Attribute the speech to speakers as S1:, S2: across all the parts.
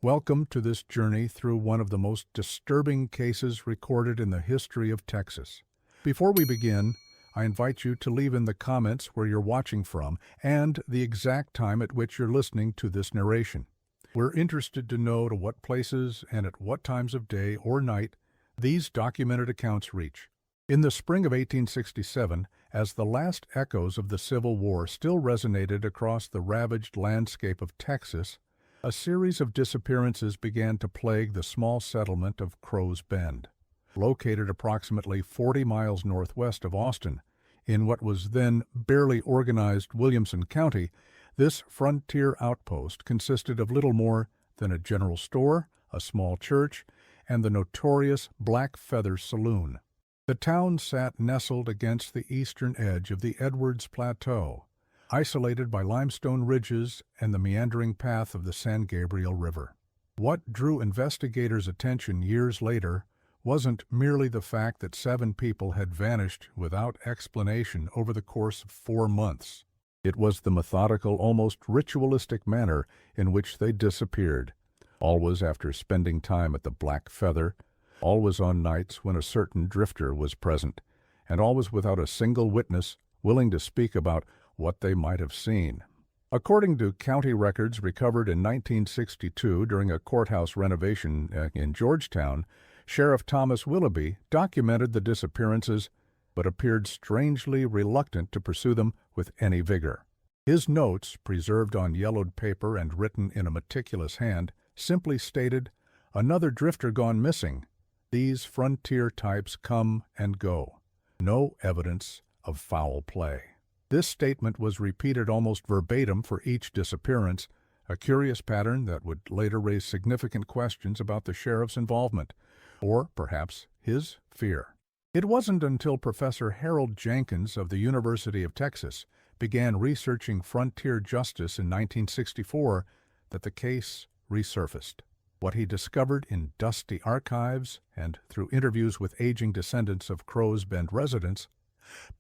S1: Welcome to this journey through one of the most disturbing cases recorded in the history of Texas. Before we begin, I invite you to leave in the comments where you're watching from and the exact time at which you're listening to this narration. We're interested to know to what places and at what times of day or night these documented accounts reach. In the spring of 1867, as the last echoes of the Civil War still resonated across the ravaged landscape of Texas, a series of disappearances began to plague the small settlement of Crow's Bend. Located approximately 40 miles northwest of Austin, in what was then barely organized Williamson County, this frontier outpost consisted of little more than a general store, a small church, and the notorious Black Feather Saloon. The town sat nestled against the eastern edge of the Edwards Plateau, isolated by limestone ridges and the meandering path of the San Gabriel River. What drew investigators' attention years later wasn't merely the fact that 7 people had vanished without explanation over the course of 4 months. It was the methodical, almost ritualistic manner in which they disappeared, always after spending time at the Black Feather, always on nights when a certain drifter was present, and always without a single witness willing to speak about what they might have seen. According to county records recovered in 1962 during a courthouse renovation in Georgetown, Sheriff Thomas Willoughby documented the disappearances but appeared strangely reluctant to pursue them with any vigor. His notes, preserved on yellowed paper and written in a meticulous hand, simply stated, "Another drifter gone missing. These frontier types come and go. No evidence of foul play." This statement was repeated almost verbatim for each disappearance, a curious pattern that would later raise significant questions about the sheriff's involvement, or perhaps his fear. It wasn't until Professor Harold Jenkins of the University of Texas began researching frontier justice in 1964 that the case resurfaced. What he discovered in dusty archives and through interviews with aging descendants of Crow's Bend residents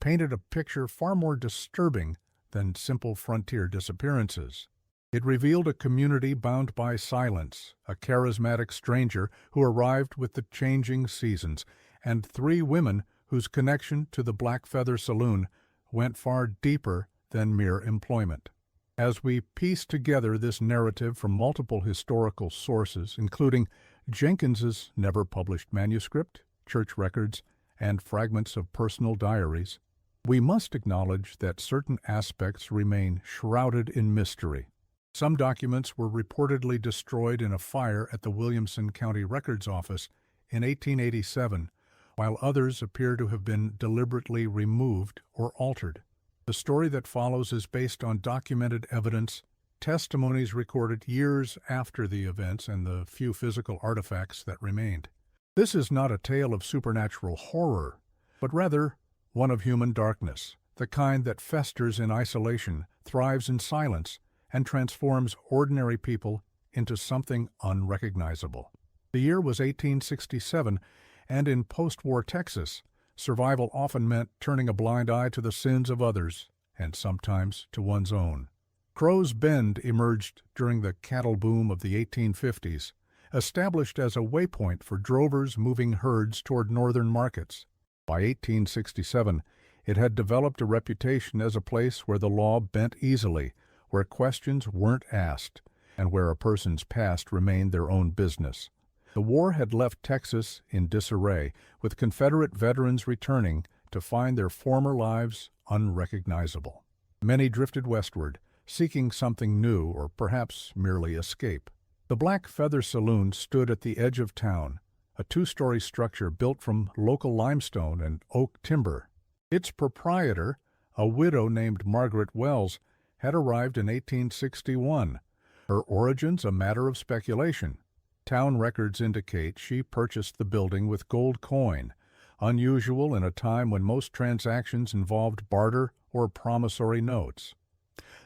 S1: painted a picture far more disturbing than simple frontier disappearances. It revealed a community bound by silence, a charismatic stranger who arrived with the changing seasons, and 3 women whose connection to the Black Feather Saloon went far deeper than mere employment. As we piece together this narrative from multiple historical sources, including Jenkins's never-published manuscript, church records, and fragments of personal diaries, we must acknowledge that certain aspects remain shrouded in mystery. Some documents were reportedly destroyed in a fire at the Williamson County Records Office in 1887, while others appear to have been deliberately removed or altered. The story that follows is based on documented evidence, testimonies recorded years after the events, and the few physical artifacts that remained. This is not a tale of supernatural horror, but rather one of human darkness, the kind that festers in isolation, thrives in silence, and transforms ordinary people into something unrecognizable. The year was 1867, and in post-war Texas, survival often meant turning a blind eye to the sins of others, and sometimes to one's own. Crow's Bend emerged during the cattle boom of the 1850s, established as a waypoint for drovers moving herds toward northern markets. By 1867, it had developed a reputation as a place where the law bent easily, where questions weren't asked, and where a person's past remained their own business. The war had left Texas in disarray, with Confederate veterans returning to find their former lives unrecognizable. Many drifted westward, seeking something new or perhaps merely escape. The Black Feather Saloon stood at the edge of town, a 2-story structure built from local limestone and oak timber. Its proprietor, a widow named Margaret Wells, had arrived in 1861, her origins a matter of speculation. Town records indicate she purchased the building with gold coin, unusual in a time when most transactions involved barter or promissory notes.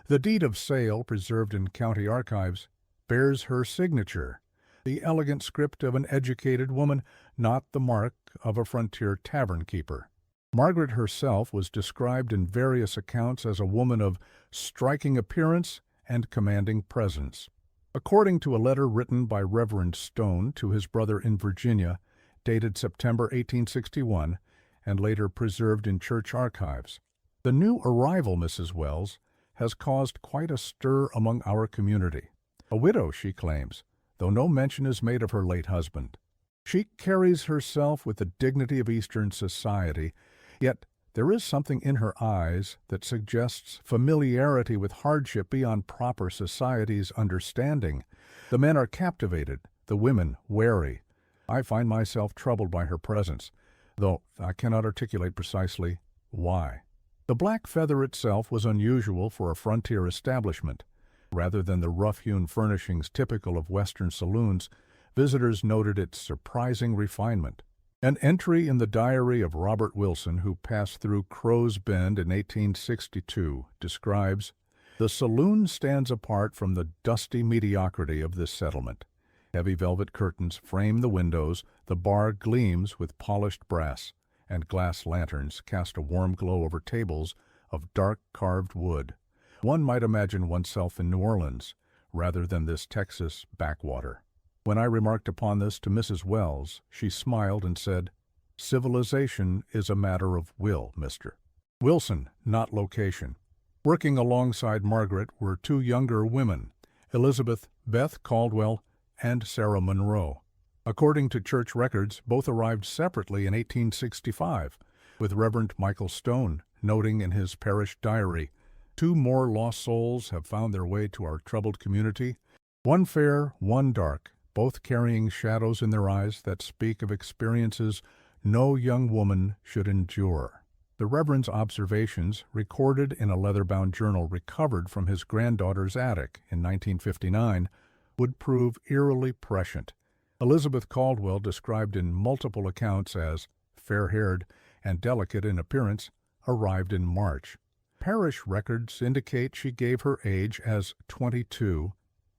S1: The deed of sale, preserved in county archives, bears her signature, the elegant script of an educated woman, not the mark of a frontier tavern keeper. Margaret herself was described in various accounts as a woman of striking appearance and commanding presence. According to a letter written by Reverend Stone to his brother in Virginia, dated September 1861, and later preserved in church archives, the new arrival, Mrs. Wells, has caused quite a stir among our community. A widow, she claims, though no mention is made of her late husband. She carries herself with the dignity of Eastern society, yet there is something in her eyes that suggests familiarity with hardship beyond proper society's understanding. The men are captivated, the women wary. I find myself troubled by her presence, though I cannot articulate precisely why. The black feather itself was unusual for a frontier establishment. Rather than the rough-hewn furnishings typical of Western saloons, visitors noted its surprising refinement. An entry in the diary of Robert Wilson, who passed through Crow's Bend in 1862, describes, "The saloon stands apart from the dusty mediocrity of this settlement. Heavy velvet curtains frame the windows, the bar gleams with polished brass, and glass lanterns cast a warm glow over tables of dark carved wood. One might imagine oneself in New Orleans, rather than this Texas backwater." When I remarked upon this to Mrs. Wells, she smiled and said, "Civilization is a matter of will, mister." Wilson, not location. Working alongside Margaret were two younger women, Elizabeth Beth Caldwell and Sarah Monroe. According to church records, both arrived separately in 1865, with Reverend Michael Stone noting in his parish diary, "Two more lost souls have found their way to our troubled community, one fair, one dark, both carrying shadows in their eyes that speak of experiences no young woman should endure." The Reverend's observations, recorded in a leather-bound journal recovered from his granddaughter's attic in 1959, would prove eerily prescient. Elizabeth Caldwell, described in multiple accounts as fair-haired and delicate in appearance, arrived in March. Parish records indicate she gave her age as 22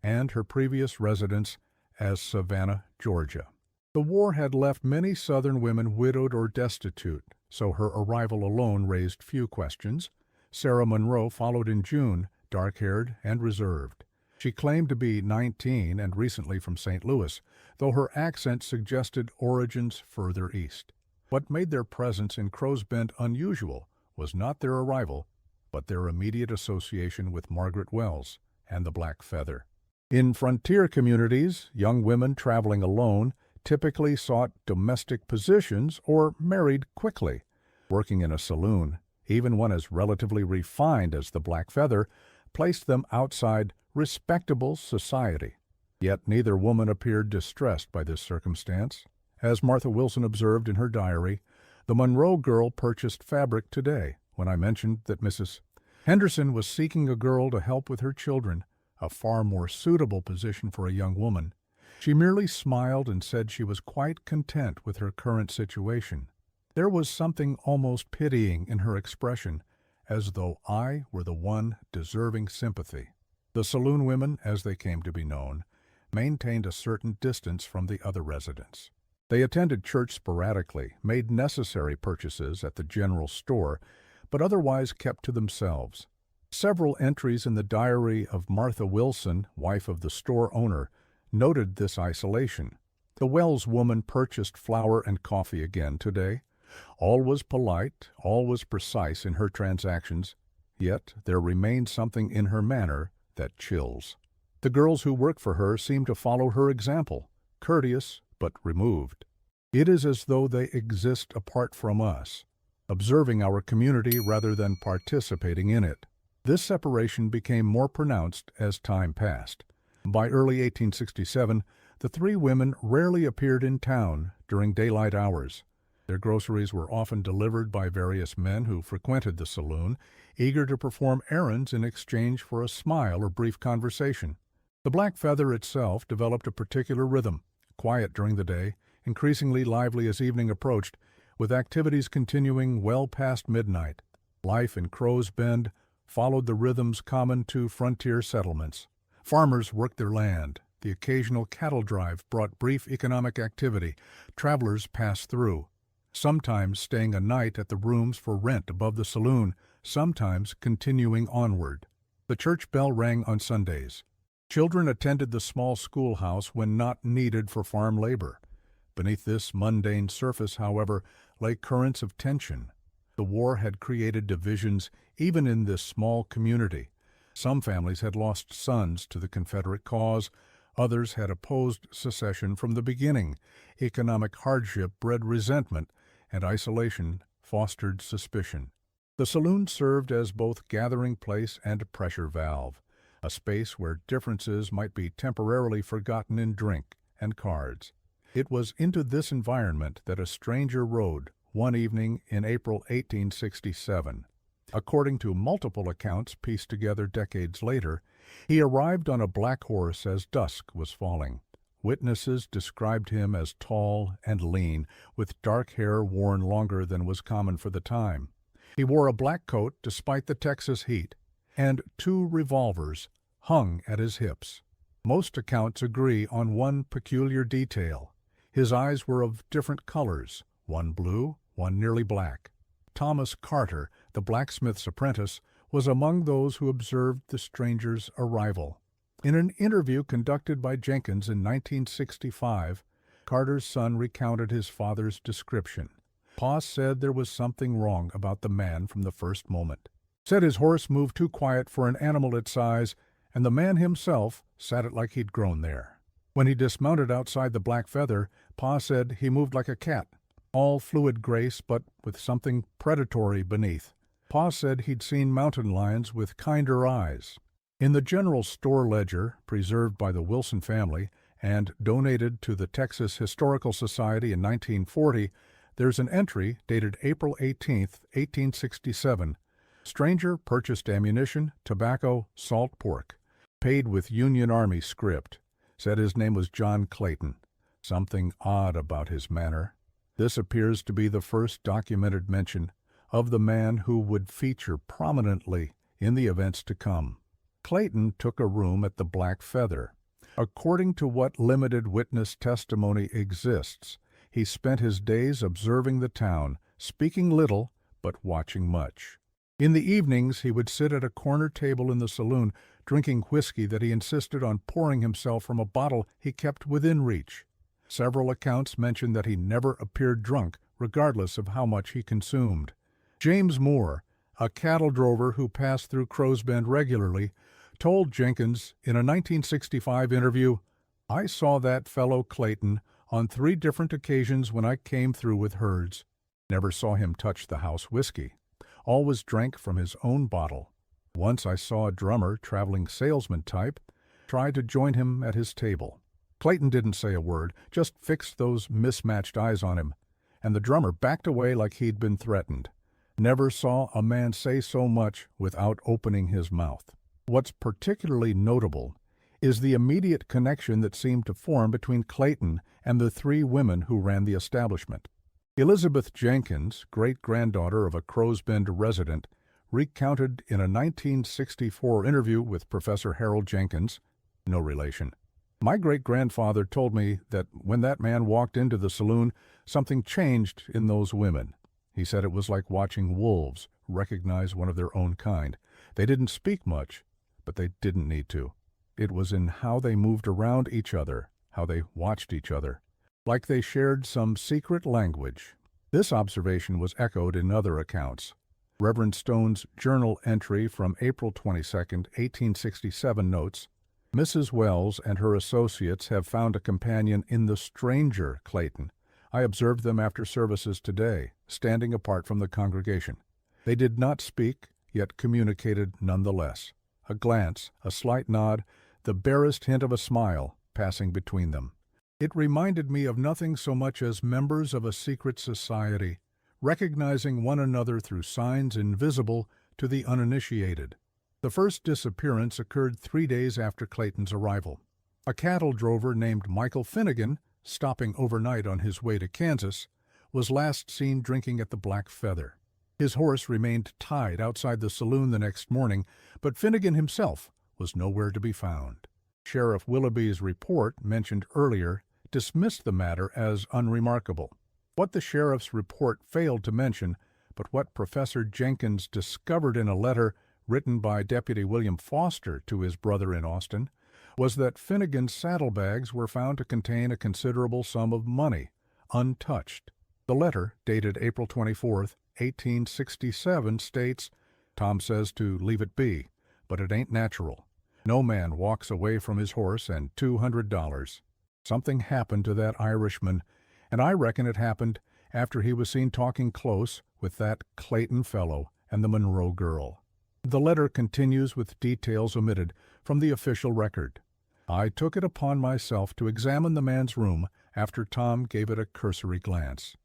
S1: and her previous residence as Savannah, Georgia. The war had left many Southern women widowed or destitute, so her arrival alone raised few questions. Sarah Monroe followed in June, dark-haired and reserved. She claimed to be 19 and recently from St. Louis, though her accent suggested origins further east. What made their presence in Crow's Bend unusual was not their arrival, but their immediate association with Margaret Wells and the Black Feather. In frontier communities, young women traveling alone typically sought domestic positions or married quickly. Working in a saloon, even one as relatively refined as the Black Feather, placed them outside respectable society. Yet neither woman appeared distressed by this circumstance. As Martha Wilson observed in her diary, "The Monroe girl purchased fabric today. When I mentioned that Mrs. Henderson was seeking a girl to help with her children, a far more suitable position for a young woman, she merely smiled and said she was quite content with her current situation. There was something almost pitying in her expression, as though I were the one deserving sympathy." The saloon women, as they came to be known, maintained a certain distance from the other residents. They attended church sporadically, made necessary purchases at the general store, but otherwise kept to themselves. Several entries in the diary of Martha Wilson, wife of the store owner, noted this isolation. "The Wells woman purchased flour and coffee again today. All was polite, all was precise in her transactions, yet there remained something in her manner that chills. The girls who work for her seem to follow her example, courteous but removed. It is as though they exist apart from us, observing our community rather than participating in it." This separation became more pronounced as time passed. By early 1867, the three women rarely appeared in town during daylight hours. Their groceries were often delivered by various men who frequented the saloon, eager to perform errands in exchange for a smile or brief conversation. The Black Feather itself developed a particular rhythm, quiet during the day, increasingly lively as evening approached, with activities continuing well past midnight. Life in Crow's Bend followed the rhythms common to frontier settlements. Farmers worked their land. The occasional cattle drive brought brief economic activity. Travelers passed through, sometimes staying a night at the rooms for rent above the saloon, sometimes continuing onward. The church bell rang on Sundays. Children attended the small schoolhouse when not needed for farm labor. Beneath this mundane surface, however, lay currents of tension. The war had created divisions even in this small community. Some families had lost sons to the Confederate cause. Others had opposed secession from the beginning. Economic hardship bred resentment, and isolation fostered suspicion. The saloon served as both gathering place and pressure valve, a space where differences might be temporarily forgotten in drink and cards. It was into this environment that a stranger rode one evening in April 1867. According to multiple accounts pieced together decades later, he arrived on a black horse as dusk was falling. Witnesses described him as tall and lean, with dark hair worn longer than was common for the time. He wore a black coat despite the Texas heat, and 2 revolvers hung at his hips. Most accounts agree on one peculiar detail. His eyes were of different colors, one blue, one nearly black. Thomas Carter, the blacksmith's apprentice, was among those who observed the stranger's arrival. In an interview conducted by Jenkins in 1965, Carter's son recounted his father's description. Pa said there was something wrong about the man from the first moment. Said his horse moved too quiet for an animal its size, and the man himself sat it like he'd grown there. When he dismounted outside the Black Feather, Pa said he moved like a cat, all fluid grace but with something predatory beneath. Pa said he'd seen mountain lions with kinder eyes. In the general store ledger, preserved by the Wilson family and donated to the Texas Historical Society in 1940, there's an entry dated April 18, 1867. Stranger purchased ammunition, tobacco, salt pork. Paid with Union Army script. Said his name was John Clayton. Something odd about his manner. This appears to be the first documented mention of the man who would feature prominently in the events to come. Clayton took a room at the Black Feather. According to what limited witness testimony exists, he spent his days observing the town, speaking little but watching much. In the evenings he would sit at a corner table in the saloon, drinking whiskey that he insisted on pouring himself from a bottle he kept within reach. Several accounts mention that he never appeared drunk, regardless of how much he consumed. James Moore, a cattle drover who passed through Crow's Bend regularly, told Jenkins in a 1965 interview, "I saw that fellow Clayton on 3 different occasions when I came through with herds. Never saw him touch the house whiskey. Always drank from his own bottle. Once I saw a drummer, traveling salesman type, try to join him at his table. Clayton didn't say a word, just fixed those mismatched eyes on him, and the drummer backed away like he'd been threatened. Never saw a man say so much without opening his mouth." What's particularly notable is the immediate connection that seemed to form between Clayton and the 3 women who ran the establishment. Elizabeth Jenkins, great-granddaughter of a Crow's Bend resident, recounted in a 1964 interview with Professor Harold Jenkins, no relation, "My great-grandfather told me that when that man walked into the saloon, something changed in those women. He said it was like watching wolves recognize one of their own kind. They didn't speak much, but they didn't need to. It was in how they moved around each other, how they watched each other, like they shared some secret language." This observation was echoed in other accounts. Reverend Stone's journal entry from April 22, 1867 notes, "Mrs. Wells and her associates have found a companion in the stranger Clayton. I observed them after services today, standing apart from the congregation. They did not speak, yet communicated nonetheless. A glance, a slight nod, the barest hint of a smile passing between them. It reminded me of nothing so much as members of a secret society, recognizing one another through signs invisible to the uninitiated." The first disappearance occurred 3 days after Clayton's arrival. A cattle drover named Michael Finnegan, stopping overnight on his way to Kansas, was last seen drinking at the Black Feather. His horse remained tied outside the saloon the next morning, but Finnegan himself was nowhere to be found. Sheriff Willoughby's report, mentioned earlier, dismissed the matter as unremarkable. What the sheriff's report failed to mention, but what Professor Jenkins discovered in a letter written by Deputy William Foster to his brother in Austin, was that Finnegan's saddlebags were found to contain a considerable sum of money, untouched. The letter, dated April 24th, 1867, states, "Tom says to leave it be, but it ain't natural. No man walks away from his horse and $200. Something happened to that Irishman, and I reckon it happened after he was seen talking close with that Clayton fellow and the Monroe girl." The letter continues with details omitted from the official record. I took it upon myself to examine the man's room after Tom gave it a cursory glance.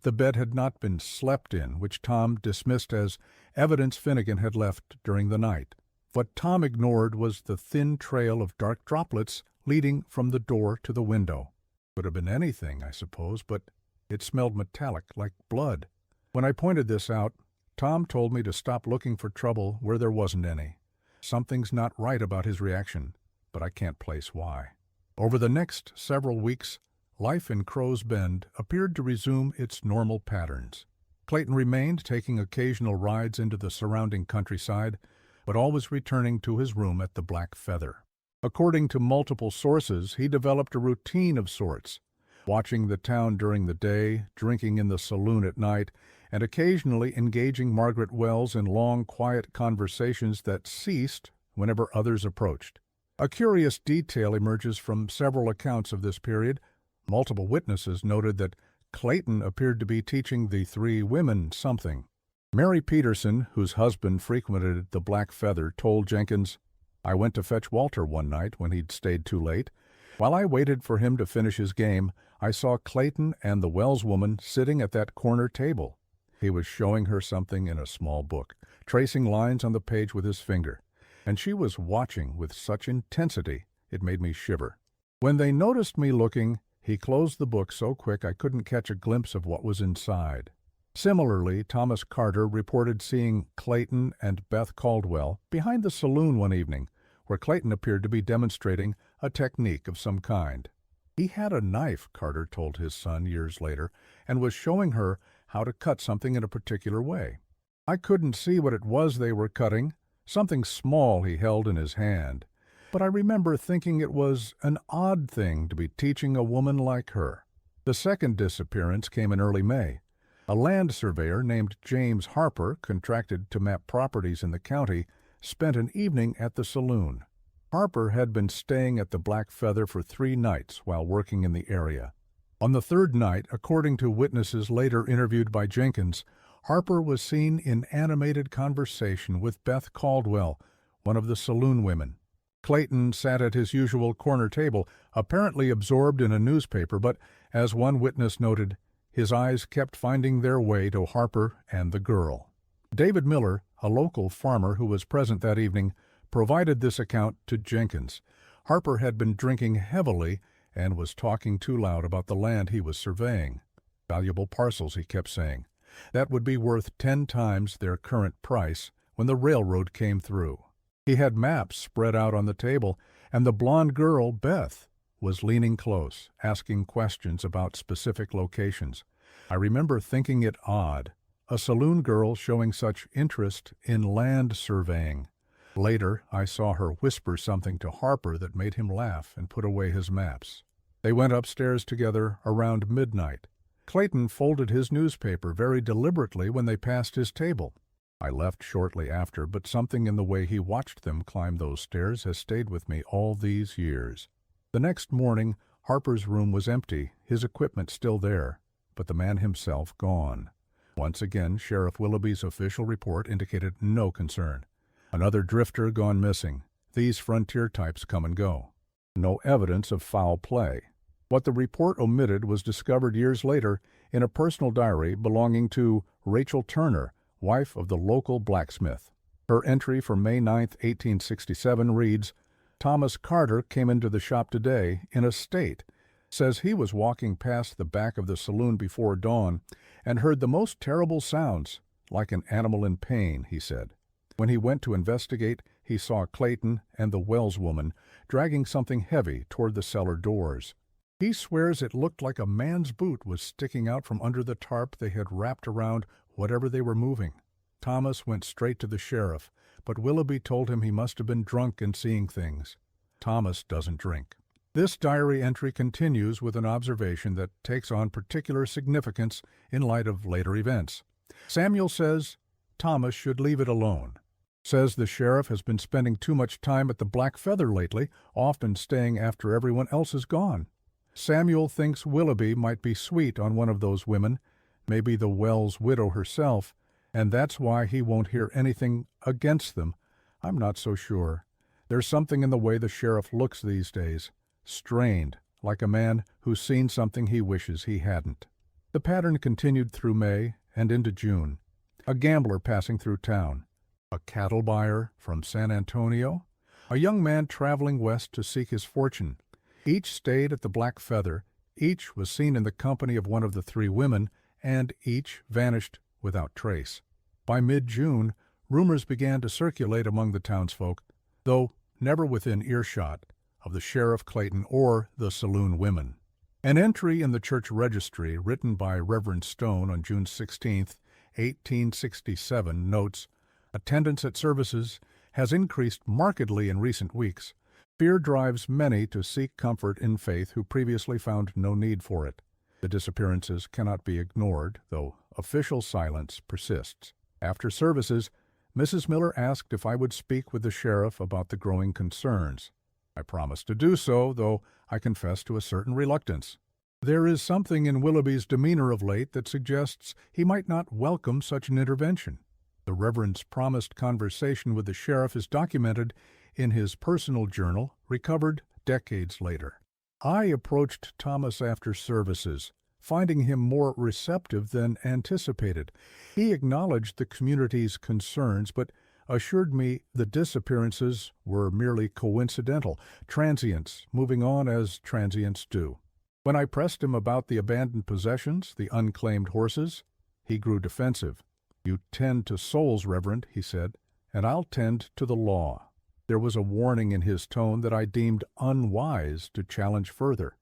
S1: The bed had not been slept in, which Tom dismissed as evidence Finnegan had left during the night. What Tom ignored was the thin trail of dark droplets leading from the door to the window. Could have been anything, I suppose, but it smelled metallic, like blood. When I pointed this out, Tom told me to stop looking for trouble where there wasn't any. Something's not right about his reaction, but I can't place why. Over the next several weeks, life in Crow's Bend appeared to resume its normal patterns. Clayton remained, taking occasional rides into the surrounding countryside, but always returning to his room at the Black Feather. According to multiple sources, he developed a routine of sorts, watching the town during the day, drinking in the saloon at night, and occasionally engaging Margaret Wells in long, quiet conversations that ceased whenever others approached. A curious detail emerges from several accounts of this period. Multiple witnesses noted that Clayton appeared to be teaching the three women something. Mary Peterson, whose husband frequented the Black Feather, told Jenkins, "I went to fetch Walter one night when he'd stayed too late. While I waited for him to finish his game, I saw Clayton and the Wells woman sitting at that corner table. He was showing her something in a small book, tracing lines on the page with his finger, and she was watching with such intensity it made me shiver. When they noticed me looking, he closed the book so quick I couldn't catch a glimpse of what was inside." Similarly, Thomas Carter reported seeing Clayton and Beth Caldwell behind the saloon one evening, where Clayton appeared to be demonstrating a technique of some kind. He had a knife, Carter told his son years later, and was showing her how to cut something in a particular way. I couldn't see what it was they were cutting, something small he held in his hand, but I remember thinking it was an odd thing to be teaching a woman like her. The second disappearance came in early May. A land surveyor named James Harper, contracted to map properties in the county, spent an evening at the saloon. Harper had been staying at the Black Feather for 3 nights while working in the area. On the third night, according to witnesses later interviewed by Jenkins, Harper was seen in animated conversation with Beth Caldwell, one of the saloon women. Clayton sat at his usual corner table, apparently absorbed in a newspaper, but, as one witness noted, his eyes kept finding their way to Harper and the girl. David Miller, a local farmer who was present that evening, provided this account to Jenkins. Harper had been drinking heavily and was talking too loud about the land he was surveying. Valuable parcels, he kept saying. That would be worth 10 times their current price when the railroad came through. He had maps spread out on the table, and the blonde girl, Beth, was leaning close, asking questions about specific locations. I remember thinking it odd, a saloon girl showing such interest in land surveying. Later, I saw her whisper something to Harper that made him laugh and put away his maps. They went upstairs together around midnight. Clayton folded his newspaper very deliberately when they passed his table. I left shortly after, but something in the way he watched them climb those stairs has stayed with me all these years. The next morning, Harper's room was empty, his equipment still there, but the man himself gone. Once again, Sheriff Willoughby's official report indicated no concern. Another drifter gone missing. These frontier types come and go. No evidence of foul play. What the report omitted was discovered years later in a personal diary belonging to Rachel Turner, wife of the local blacksmith. Her entry for May 9, 1867 reads, "Thomas Carter came into the shop today in a state. Says he was walking past the back of the saloon before dawn and heard the most terrible sounds, like an animal in pain," he said. When he went to investigate, he saw Clayton and the Wells woman dragging something heavy toward the cellar doors. He swears it looked like a man's boot was sticking out from under the tarp they had wrapped around whatever they were moving. Thomas went straight to the sheriff, but Willoughby told him he must have been drunk and seeing things. Thomas doesn't drink. This diary entry continues with an observation that takes on particular significance in light of later events. Samuel says Thomas should leave it alone. Says the sheriff has been spending too much time at the Black Feather lately, often staying after everyone else is gone. Samuel thinks Willoughby might be sweet on one of those women, maybe the Wells widow herself, and that's why he won't hear anything against them. I'm not so sure. There's something in the way the sheriff looks these days, strained, like a man who's seen something he wishes he hadn't. The pattern continued through May and into June. A gambler passing through town, a cattle buyer from San Antonio, a young man traveling west to seek his fortune. Each stayed at the Black Feather, each was seen in the company of one of the three women, and each vanished without trace. By mid-June, rumors began to circulate among the townsfolk, though never within earshot of the Sheriff Clayton or the Saloon women. An entry in the church registry written by Reverend Stone on June 16, 1867 notes, "Attendance at services has increased markedly in recent weeks. Fear drives many to seek comfort in faith who previously found no need for it. The disappearances cannot be ignored, though official silence persists. After services, Mrs. Miller asked if I would speak with the sheriff about the growing concerns. I promised to do so, though I confess to a certain reluctance. There is something in Willoughby's demeanor of late that suggests he might not welcome such an intervention. The Reverend's promised conversation with the sheriff is documented in his personal journal, recovered decades later. I approached Thomas after services, finding him more receptive than anticipated. He acknowledged the community's concerns, but assured me the disappearances were merely coincidental, transients moving on as transients do. When I pressed him about the abandoned possessions, the unclaimed horses, he grew defensive. "You tend to souls, Reverend," he said, "and I'll tend to the law." There was a warning in his tone that I deemed unwise to challenge further.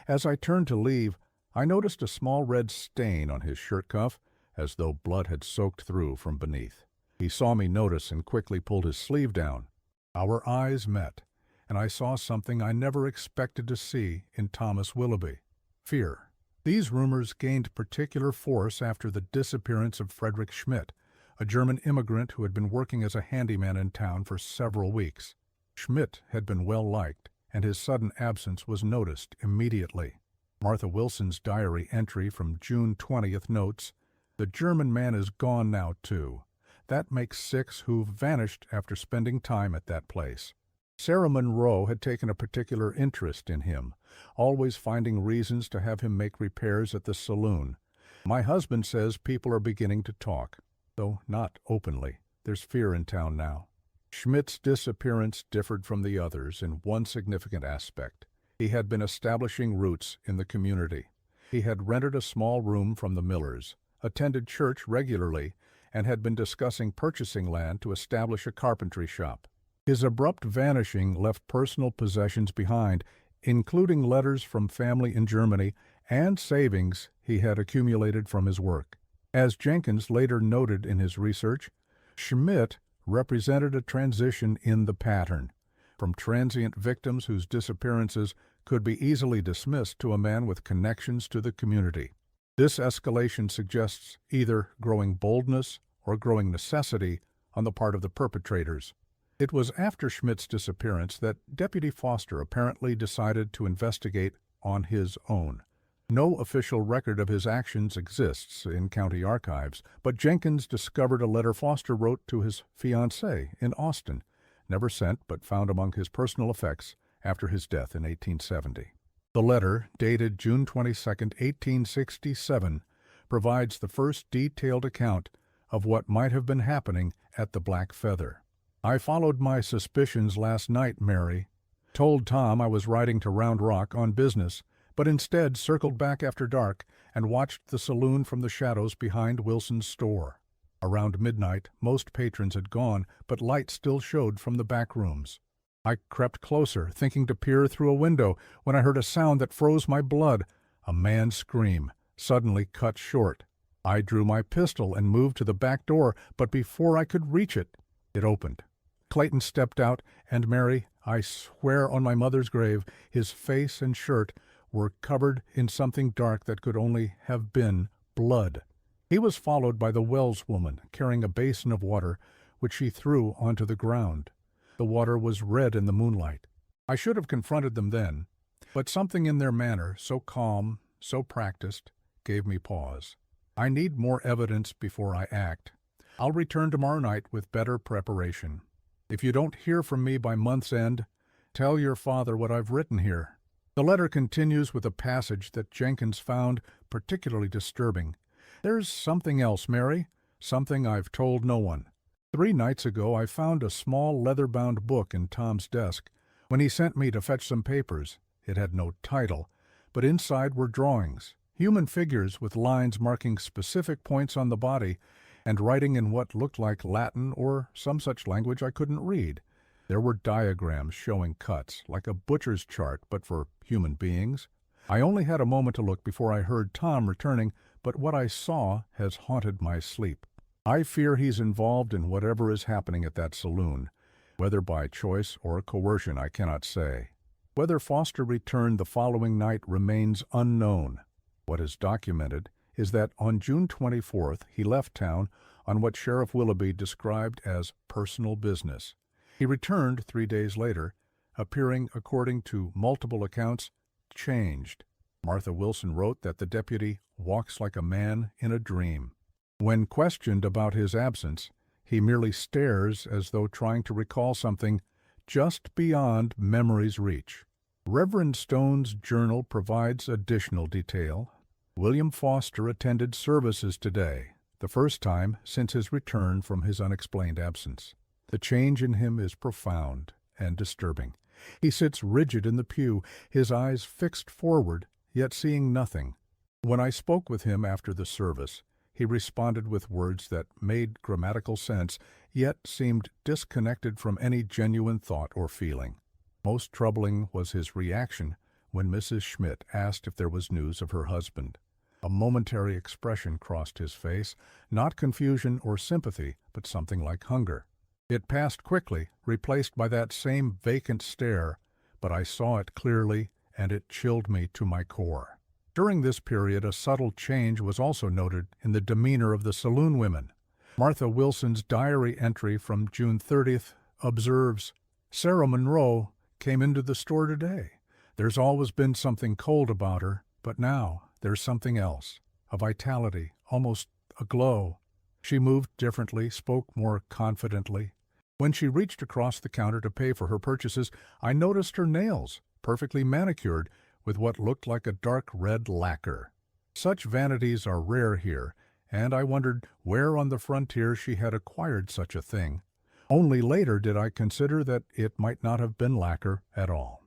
S1: As I turned to leave, I noticed a small red stain on his shirt cuff, as though blood had soaked through from beneath. He saw me notice and quickly pulled his sleeve down. Our eyes met, and I saw something I never expected to see in Thomas Willoughby: fear. These rumors gained particular force after the disappearance of Frederick Schmidt, a German immigrant who had been working as a handyman in town for several weeks. Schmidt had been well liked, and his sudden absence was noticed immediately. Martha Wilson's diary entry from June 20th notes, "The German man is gone now, too. That makes 6 who've vanished after spending time at that place." Sarah Monroe had taken a particular interest in him, always finding reasons to have him make repairs at the saloon. My husband says people are beginning to talk, though not openly. There's fear in town now. Schmidt's disappearance differed from the others in one significant aspect. He had been establishing roots in the community. He had rented a small room from the Millers, attended church regularly, and had been discussing purchasing land to establish a carpentry shop. His abrupt vanishing left personal possessions behind, including letters from family in Germany and savings he had accumulated from his work. As Jenkins later noted in his research, Schmidt represented a transition in the pattern, from transient victims whose disappearances could be easily dismissed to a man with connections to the community. This escalation suggests either growing boldness or growing necessity on the part of the perpetrators. It was after Schmidt's disappearance that Deputy Foster apparently decided to investigate on his own. No official record of his actions exists in county archives, but Jenkins discovered a letter Foster wrote to his fiancée in Austin, never sent but found among his personal effects after his death in 1870. The letter, dated June 22, 1867, provides the first detailed account of what might have been happening at the Black Feather. "I followed my suspicions last night, Mary. Told Tom I was riding to Round Rock on business, but instead circled back after dark and watched the saloon from the shadows behind Wilson's store. Around midnight, most patrons had gone, but light still showed from the back rooms. I crept closer, thinking to peer through a window, when I heard a sound that froze my blood, a man's scream, suddenly cut short. I drew my pistol and moved to the back door, but before I could reach it, it opened. Clayton stepped out, and Mary, I swear on my mother's grave, his face and shirt were covered in something dark that could only have been blood. He was followed by the Wells woman, carrying a basin of water, which she threw onto the ground. The water was red in the moonlight. I should have confronted them then, but something in their manner, so calm, so practiced, gave me pause. I need more evidence before I act. I'll return tomorrow night with better preparation. If you don't hear from me by month's end, tell your father what I've written here. The letter continues with a passage that Jenkins found particularly disturbing. There's something else, Mary, something I've told no one. 3 nights ago I found a small leather-bound book in Tom's desk. When he sent me to fetch some papers, it had no title, but inside were drawings, human figures with lines marking specific points on the body, and writing in what looked like Latin or some such language I couldn't read. There were diagrams showing cuts, like a butcher's chart, but for human beings. I only had a moment to look before I heard Tom returning, but what I saw has haunted my sleep. I fear he's involved in whatever is happening at that saloon. Whether by choice or coercion, I cannot say. Whether Foster returned the following night remains unknown. What is documented is that on June 24th he left town on what Sheriff Willoughby described as personal business. He returned 3 days later, appearing, according to multiple accounts, changed. Martha Wilson wrote that the deputy walks like a man in a dream. When questioned about his absence, he merely stares as though trying to recall something just beyond memory's reach. Reverend Stone's journal provides additional detail. William Foster attended services today, the first time since his return from his unexplained absence. The change in him is profound and disturbing. He sits rigid in the pew, his eyes fixed forward, yet seeing nothing. When I spoke with him after the service, he responded with words that made grammatical sense, yet seemed disconnected from any genuine thought or feeling. Most troubling was his reaction when Mrs. Schmidt asked if there was news of her husband. A momentary expression crossed his face, not confusion or sympathy, but something like hunger. It passed quickly, replaced by that same vacant stare, but I saw it clearly, and it chilled me to my core. During this period, a subtle change was also noted in the demeanor of the saloon women. Martha Wilson's diary entry from June 30th observes, "Sarah Monroe came into the store today. There's always been something cold about her, but now there's something else, a vitality, almost a glow. She moved differently, spoke more confidently. When she reached across the counter to pay for her purchases, I noticed her nails, perfectly manicured, with what looked like a dark red lacquer. Such vanities are rare here, and I wondered where on the frontier she had acquired such a thing. Only later did I consider that it might not have been lacquer at all."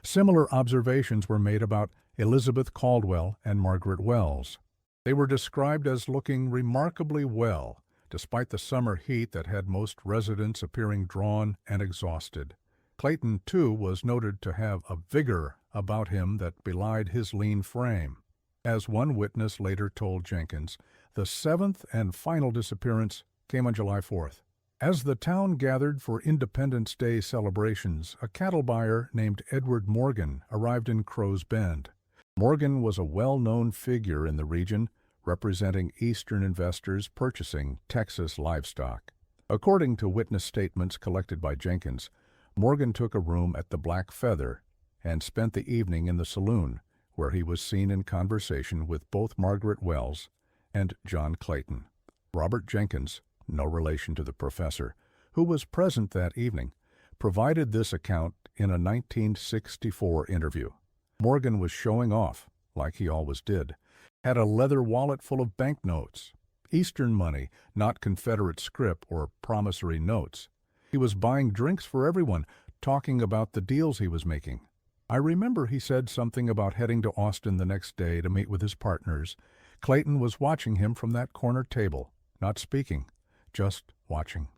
S1: Similar observations were made about Elizabeth Caldwell and Margaret Wells. They were described as looking remarkably well, despite the summer heat that had most residents appearing drawn and exhausted. Clayton, too, was noted to have a vigor about him that belied his lean frame. As one witness later told Jenkins, the 7th and final disappearance came on July 4th. As the town gathered for Independence Day celebrations, a cattle buyer named Edward Morgan arrived in Crow's Bend. Morgan was a well-known figure in the region, representing Eastern investors purchasing Texas livestock. According to witness statements collected by Jenkins, Morgan took a room at the Black Feather and spent the evening in the saloon, where he was seen in conversation with both Margaret Wells and John Clayton. Robert Jenkins, no relation to the professor, who was present that evening, provided this account in a 1964 interview. Morgan was showing off, like he always did, had a leather wallet full of banknotes, Eastern money, not Confederate scrip or promissory notes. He was buying drinks for everyone, talking about the deals he was making. I remember he said something about heading to Austin the next day to meet with his partners. Clayton was watching him from that corner table, not speaking, just watching.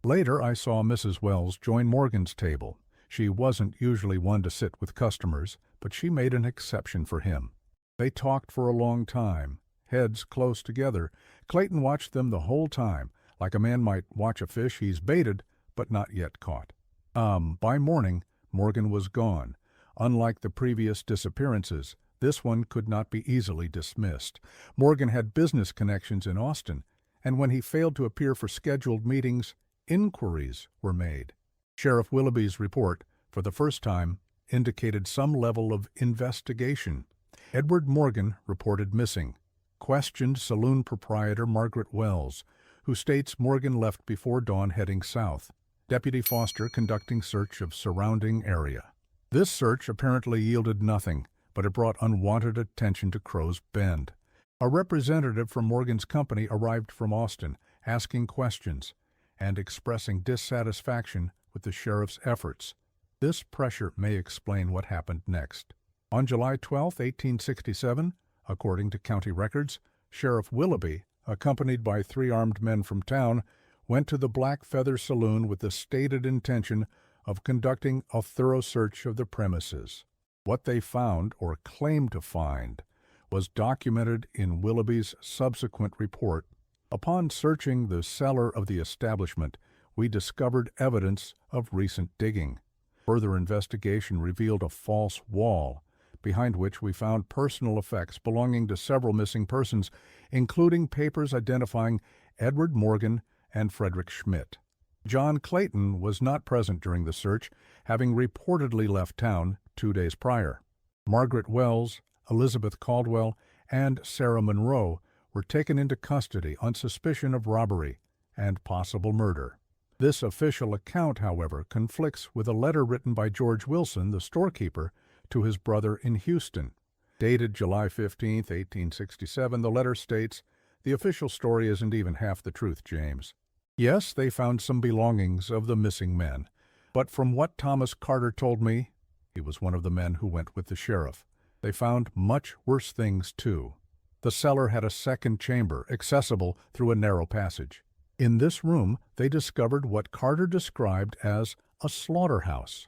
S1: Later, I saw Mrs. Wells join Morgan's table. She wasn't usually one to sit with customers, but she made an exception for him. They talked for a long time, heads close together. Clayton watched them the whole time, like a man might watch a fish he's baited but not yet caught. By morning, Morgan was gone. Unlike the previous disappearances, this one could not be easily dismissed. Morgan had business connections in Austin, and when he failed to appear for scheduled meetings, inquiries were made. Sheriff Willoughby's report, for the first time, indicated some level of investigation. Edward Morgan reported missing. Questioned saloon proprietor Margaret Wells, who states Morgan left before dawn heading south. Deputy Foster conducting search of surrounding area. This search apparently yielded nothing, but it brought unwanted attention to Crow's Bend. A representative from Morgan's company arrived from Austin, asking questions and expressing dissatisfaction with the sheriff's efforts. This pressure may explain what happened next. On July 12, 1867, according to county records, Sheriff Willoughby, accompanied by 3 armed men from town, went to the Black Feather Saloon with the stated intention of conducting a thorough search of the premises. What they found, or claimed to find, was documented in Willoughby's subsequent report. Upon searching the cellar of the establishment, we discovered evidence of recent digging. Further investigation revealed a false wall, behind which we found personal effects belonging to several missing persons, including papers identifying Edward Morgan and Frederick Schmidt. John Clayton was not present during the search, having reportedly left town 2 days prior. Margaret Wells, Elizabeth Caldwell, and Sarah Monroe were taken into custody on suspicion of robbery and possible murder. This official account, however, conflicts with a letter written by George Wilson, the storekeeper, to his brother in Houston. Dated July 15, 1867, the letter states, "The official story isn't even half the truth, James. Yes, they found some belongings of the missing men, but from what Thomas Carter told me," he was one of the men who went with the sheriff, "they found much worse things, too." The cellar had a second chamber, accessible through a narrow passage. In this room, they discovered what Carter described as a slaughterhouse.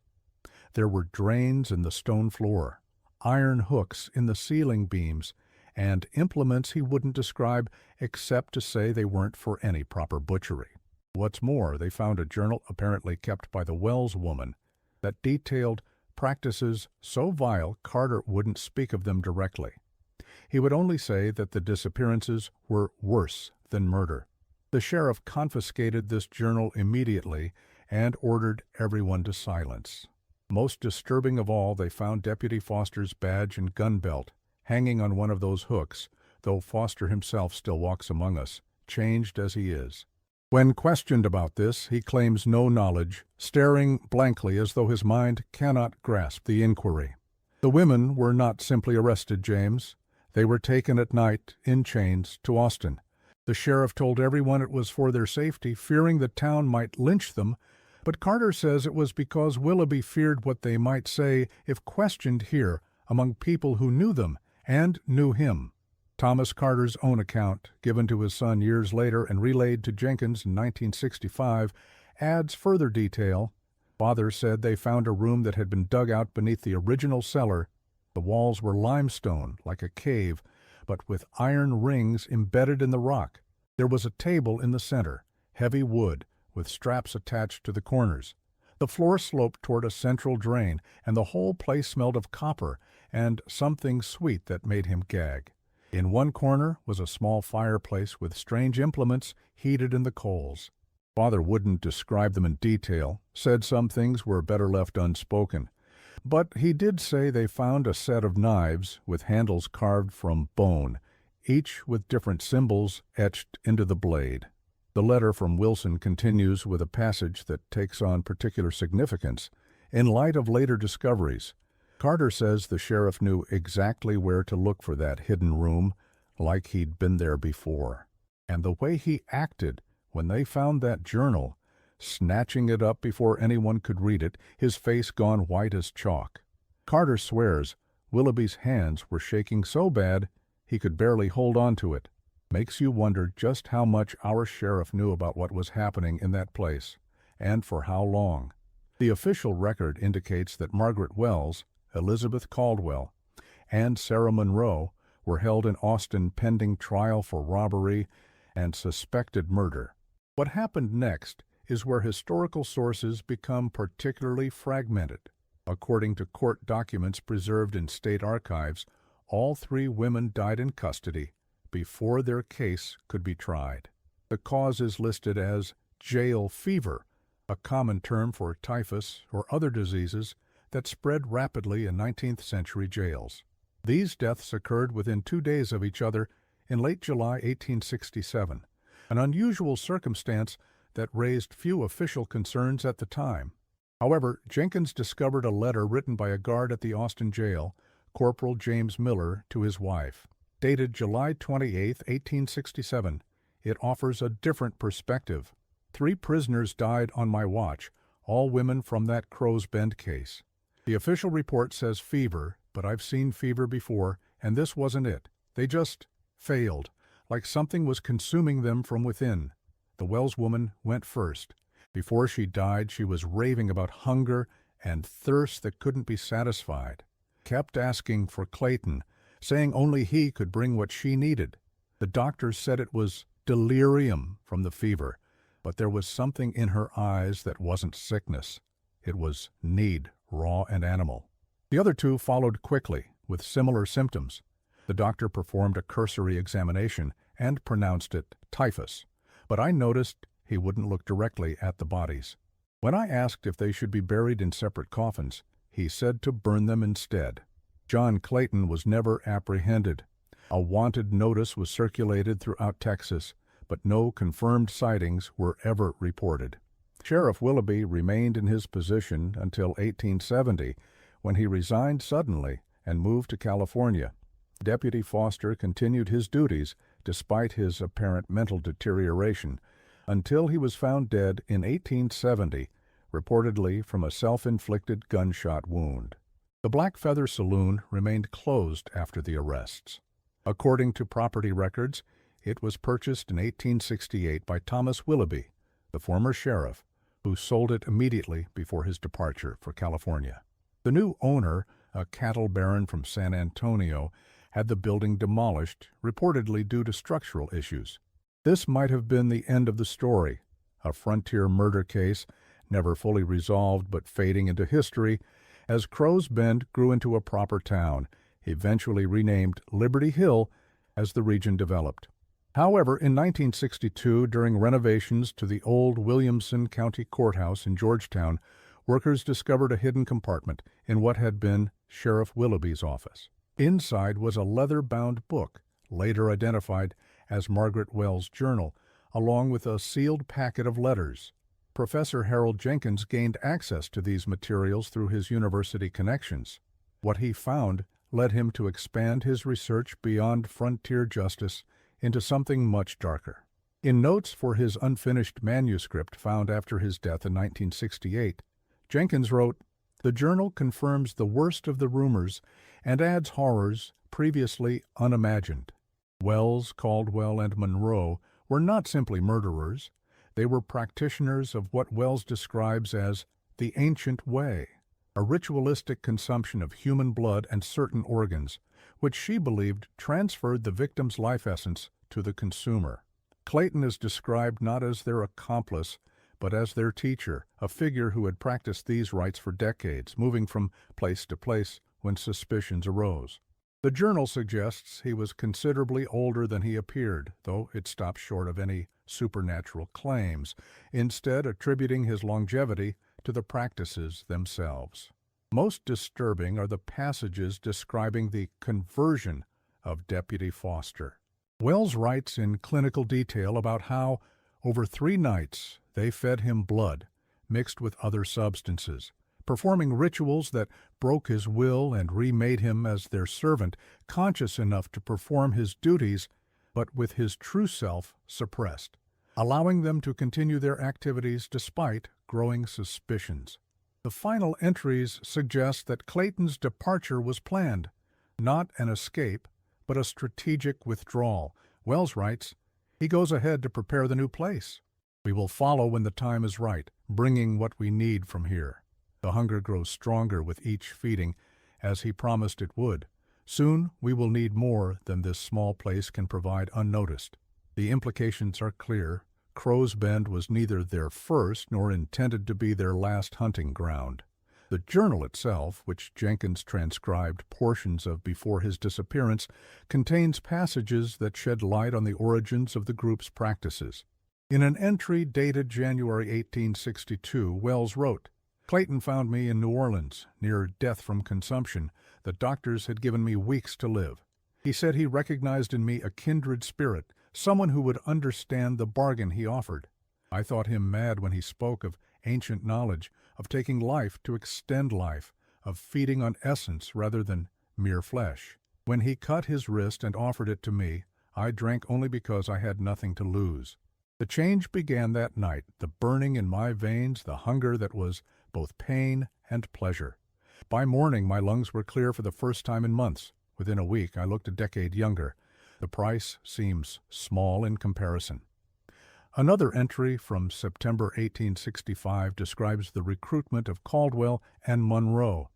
S1: There were drains in the stone floor, iron hooks in the ceiling beams, and implements he wouldn't describe except to say they weren't for any proper butchery. What's more, they found a journal apparently kept by the Wells woman that detailed practices so vile Carter wouldn't speak of them directly. He would only say that the disappearances were worse than murder. The sheriff confiscated this journal immediately and ordered everyone to silence. Most disturbing of all, they found Deputy Foster's badge and gun belt hanging on one of those hooks, though Foster himself still walks among us, changed as he is. When questioned about this, he claims no knowledge, staring blankly as though his mind cannot grasp the inquiry. The women were not simply arrested, James. They were taken at night, in chains, to Austin. The sheriff told everyone it was for their safety, fearing the town might lynch them, but Carter says it was because Willoughby feared what they might say if questioned here among people who knew them and knew him. Thomas Carter's own account, given to his son years later and relayed to Jenkins in 1965, adds further detail. Father said they found a room that had been dug out beneath the original cellar. The walls were limestone, like a cave, but with iron rings embedded in the rock. There was a table in the center, heavy wood, with straps attached to the corners. The floor sloped toward a central drain, and the whole place smelled of copper and something sweet that made him gag. In one corner was a small fireplace with strange implements heated in the coals. Father wouldn't describe them in detail, said some things were better left unspoken. But he did say they found a set of knives with handles carved from bone, each with different symbols etched into the blade. The letter from Wilson continues with a passage that takes on particular significance. In light of later discoveries, Carter says the sheriff knew exactly where to look for that hidden room, like he'd been there before. And the way he acted when they found that journal, snatching it up before anyone could read it, his face gone white as chalk. Carter swears Willoughby's hands were shaking so bad he could barely hold on to it. Makes you wonder just how much our sheriff knew about what was happening in that place, and for how long. The official record indicates that Margaret Wells, Elizabeth Caldwell, and Sarah Monroe were held in Austin pending trial for robbery and suspected murder. What happened next is where historical sources become particularly fragmented. According to court documents preserved in state archives, all three women died in custody before their case could be tried. The cause is listed as jail fever, a common term for typhus or other diseases that spread rapidly in 19th century jails. These deaths occurred within 2 days of each other in late July 1867, an unusual circumstance that raised few official concerns at the time. However, Jenkins discovered a letter written by a guard at the Austin jail, Corporal James Miller, to his wife. Dated July 28, 1867, it offers a different perspective. 3 prisoners died on my watch, all women from that Crow's Bend case. The official report says fever, but I've seen fever before, and this wasn't it. They just failed, like something was consuming them from within. The Wells woman went first. Before she died, she was raving about hunger and thirst that couldn't be satisfied. Kept asking for Clayton, saying only he could bring what she needed. The doctors said it was delirium from the fever, but there was something in her eyes that wasn't sickness. It was need, raw and animal. The other 2 followed quickly, with similar symptoms. The doctor performed a cursory examination and pronounced it typhus, but I noticed he wouldn't look directly at the bodies. When I asked if they should be buried in separate coffins, he said to burn them instead. John Clayton was never apprehended. A wanted notice was circulated throughout Texas, but no confirmed sightings were ever reported. Sheriff Willoughby remained in his position until 1870, when he resigned suddenly and moved to California. Deputy Foster continued his duties despite his apparent mental deterioration, until he was found dead in 1870, reportedly from a self-inflicted gunshot wound. The Black Feather Saloon remained closed after the arrests. According to property records, it was purchased in 1868 by Thomas Willoughby, the former sheriff, who sold it immediately before his departure for California. The new owner, a cattle baron from San Antonio, had the building demolished, reportedly due to structural issues. This might have been the end of the story, a frontier murder case, never fully resolved but fading into history, as Crow's Bend grew into a proper town, eventually renamed Liberty Hill as the region developed. However, in 1962, during renovations to the old Williamson County Courthouse in Georgetown, workers discovered a hidden compartment in what had been Sheriff Willoughby's office. Inside was a leather-bound book, later identified as Margaret Wells' journal, along with a sealed packet of letters. Professor Harold Jenkins gained access to these materials through his university connections. What he found led him to expand his research beyond frontier justice into something much darker. In notes for his unfinished manuscript found after his death in 1968, Jenkins wrote, "The journal confirms the worst of the rumors and adds horrors previously unimagined. Wells, Caldwell, and Monroe were not simply murderers. They were practitioners of what Wells describes as the ancient way, a ritualistic consumption of human blood and certain organs, which she believed transferred the victim's life essence to the consumer. Clayton is described not as their accomplice, but as their teacher, a figure who had practiced these rites for decades, moving from place to place when suspicions arose. The journal suggests he was considerably older than he appeared, though it stops short of any supernatural claims, instead attributing his longevity to the practices themselves. Most disturbing are the passages describing the conversion of Deputy Foster. Wells writes in clinical detail about how, over 3 nights, they fed him blood, mixed with other substances, performing rituals that broke his will and remade him as their servant, conscious enough to perform his duties, but with his true self suppressed, allowing them to continue their activities despite growing suspicions. The final entries suggest that Clayton's departure was planned, not an escape, but a strategic withdrawal. Wells writes, "He goes ahead to prepare the new place. We will follow when the time is right, bringing what we need from here." The hunger grows stronger with each feeding, as he promised it would. Soon we will need more than this small place can provide unnoticed. The implications are clear. Crow's Bend was neither their first nor intended to be their last hunting ground. The journal itself, which Jenkins transcribed portions of before his disappearance, contains passages that shed light on the origins of the group's practices. In an entry dated January 1862, Wells wrote, "Clayton found me in New Orleans, near death from consumption. The doctors had given me weeks to live. He said he recognized in me a kindred spirit, someone who would understand the bargain he offered. I thought him mad when he spoke of ancient knowledge, of taking life to extend life, of feeding on essence rather than mere flesh. When he cut his wrist and offered it to me, I drank only because I had nothing to lose. The change began that night, the burning in my veins, the hunger that was both pain and pleasure. By morning my lungs were clear for the first time in months. Within a week I looked a decade younger. The price seems small in comparison." Another entry from September 1865 describes the recruitment of Caldwell and Monroe.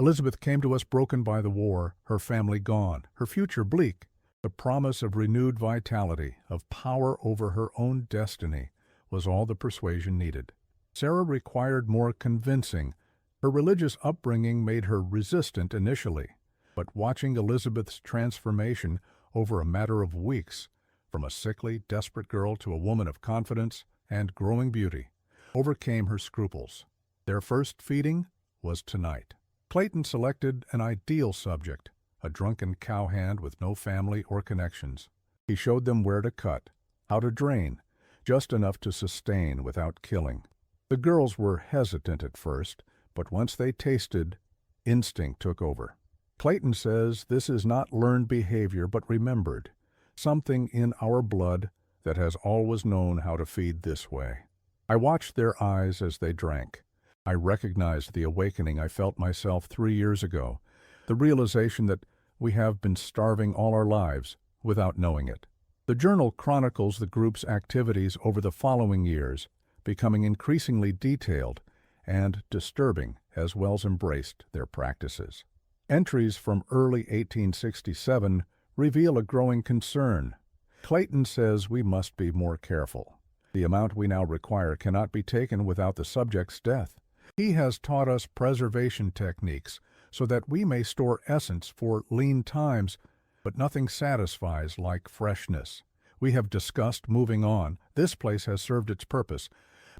S1: "Elizabeth came to us broken by the war, her family gone, her future bleak. The promise of renewed vitality, of power over her own destiny, was all the persuasion needed. Sarah required more convincing. Her religious upbringing made her resistant initially, but watching Elizabeth's transformation over a matter of weeks, from a sickly, desperate girl to a woman of confidence and growing beauty, overcame her scruples. Their first feeding was tonight. Clayton selected an ideal subject, a drunken cowhand with no family or connections. He showed them where to cut, how to drain, just enough to sustain without killing. The girls were hesitant at first, but once they tasted, instinct took over. Clayton says this is not learned behavior but remembered, something in our blood that has always known how to feed this way. I watched their eyes as they drank. I recognized the awakening I felt myself 3 years ago, the realization that we have been starving all our lives without knowing it. The journal chronicles the group's activities over the following years, becoming increasingly detailed and disturbing as Wells embraced their practices. Entries from early 1867 reveal a growing concern. Clayton says we must be more careful. The amount we now require cannot be taken without the subject's death. He has taught us preservation techniques so that we may store essence for lean times, but nothing satisfies like freshness. We have discussed moving on. This place has served its purpose,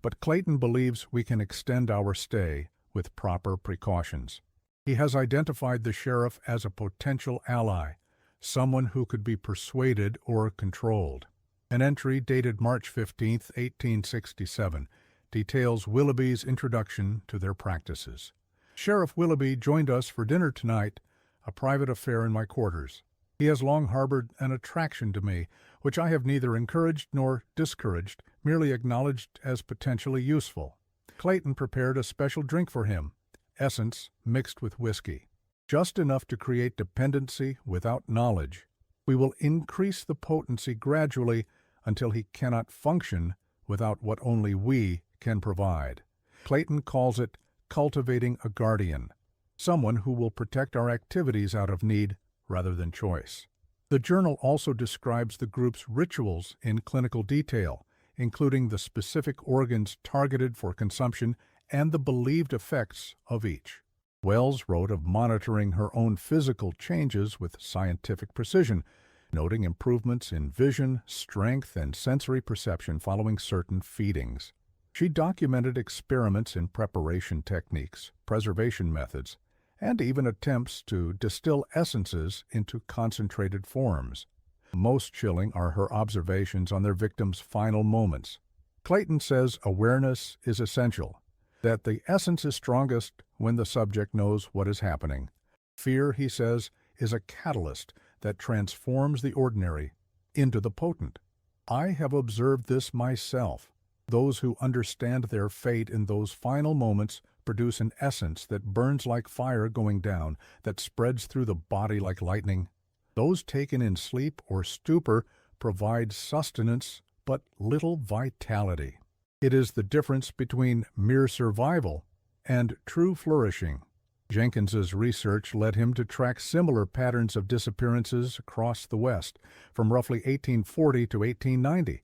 S1: but Clayton believes we can extend our stay with proper precautions. He has identified the sheriff as a potential ally, someone who could be persuaded or controlled. An entry dated March 15, 1867, details Willoughby's introduction to their practices. "Sheriff Willoughby joined us for dinner tonight, a private affair in my quarters. He has long harbored an attraction to me, which I have neither encouraged nor discouraged, merely acknowledged as potentially useful. Clayton prepared a special drink for him, essence mixed with whiskey, just enough to create dependency without knowledge. We will increase the potency gradually until he cannot function without what only we can provide. Clayton calls it cultivating a guardian, someone who will protect our activities out of need rather than choice." The journal also describes the group's rituals in clinical detail, including the specific organs targeted for consumption and the believed effects of each. Wells wrote of monitoring her own physical changes with scientific precision, noting improvements in vision, strength, and sensory perception following certain feedings. She documented experiments in preparation techniques, preservation methods, and even attempts to distill essences into concentrated forms. Most chilling are her observations on their victims' final moments. Clayton says awareness is essential, that the essence is strongest when the subject knows what is happening. Fear, he says, is a catalyst that transforms the ordinary into the potent. I have observed this myself. Those who understand their fate in those final moments produce an essence that burns like fire going down, that spreads through the body like lightning. Those taken in sleep or stupor provide sustenance but little vitality. It is the difference between mere survival and true flourishing. Jenkins's research led him to track similar patterns of disappearances across the West, from roughly 1840 to 1890.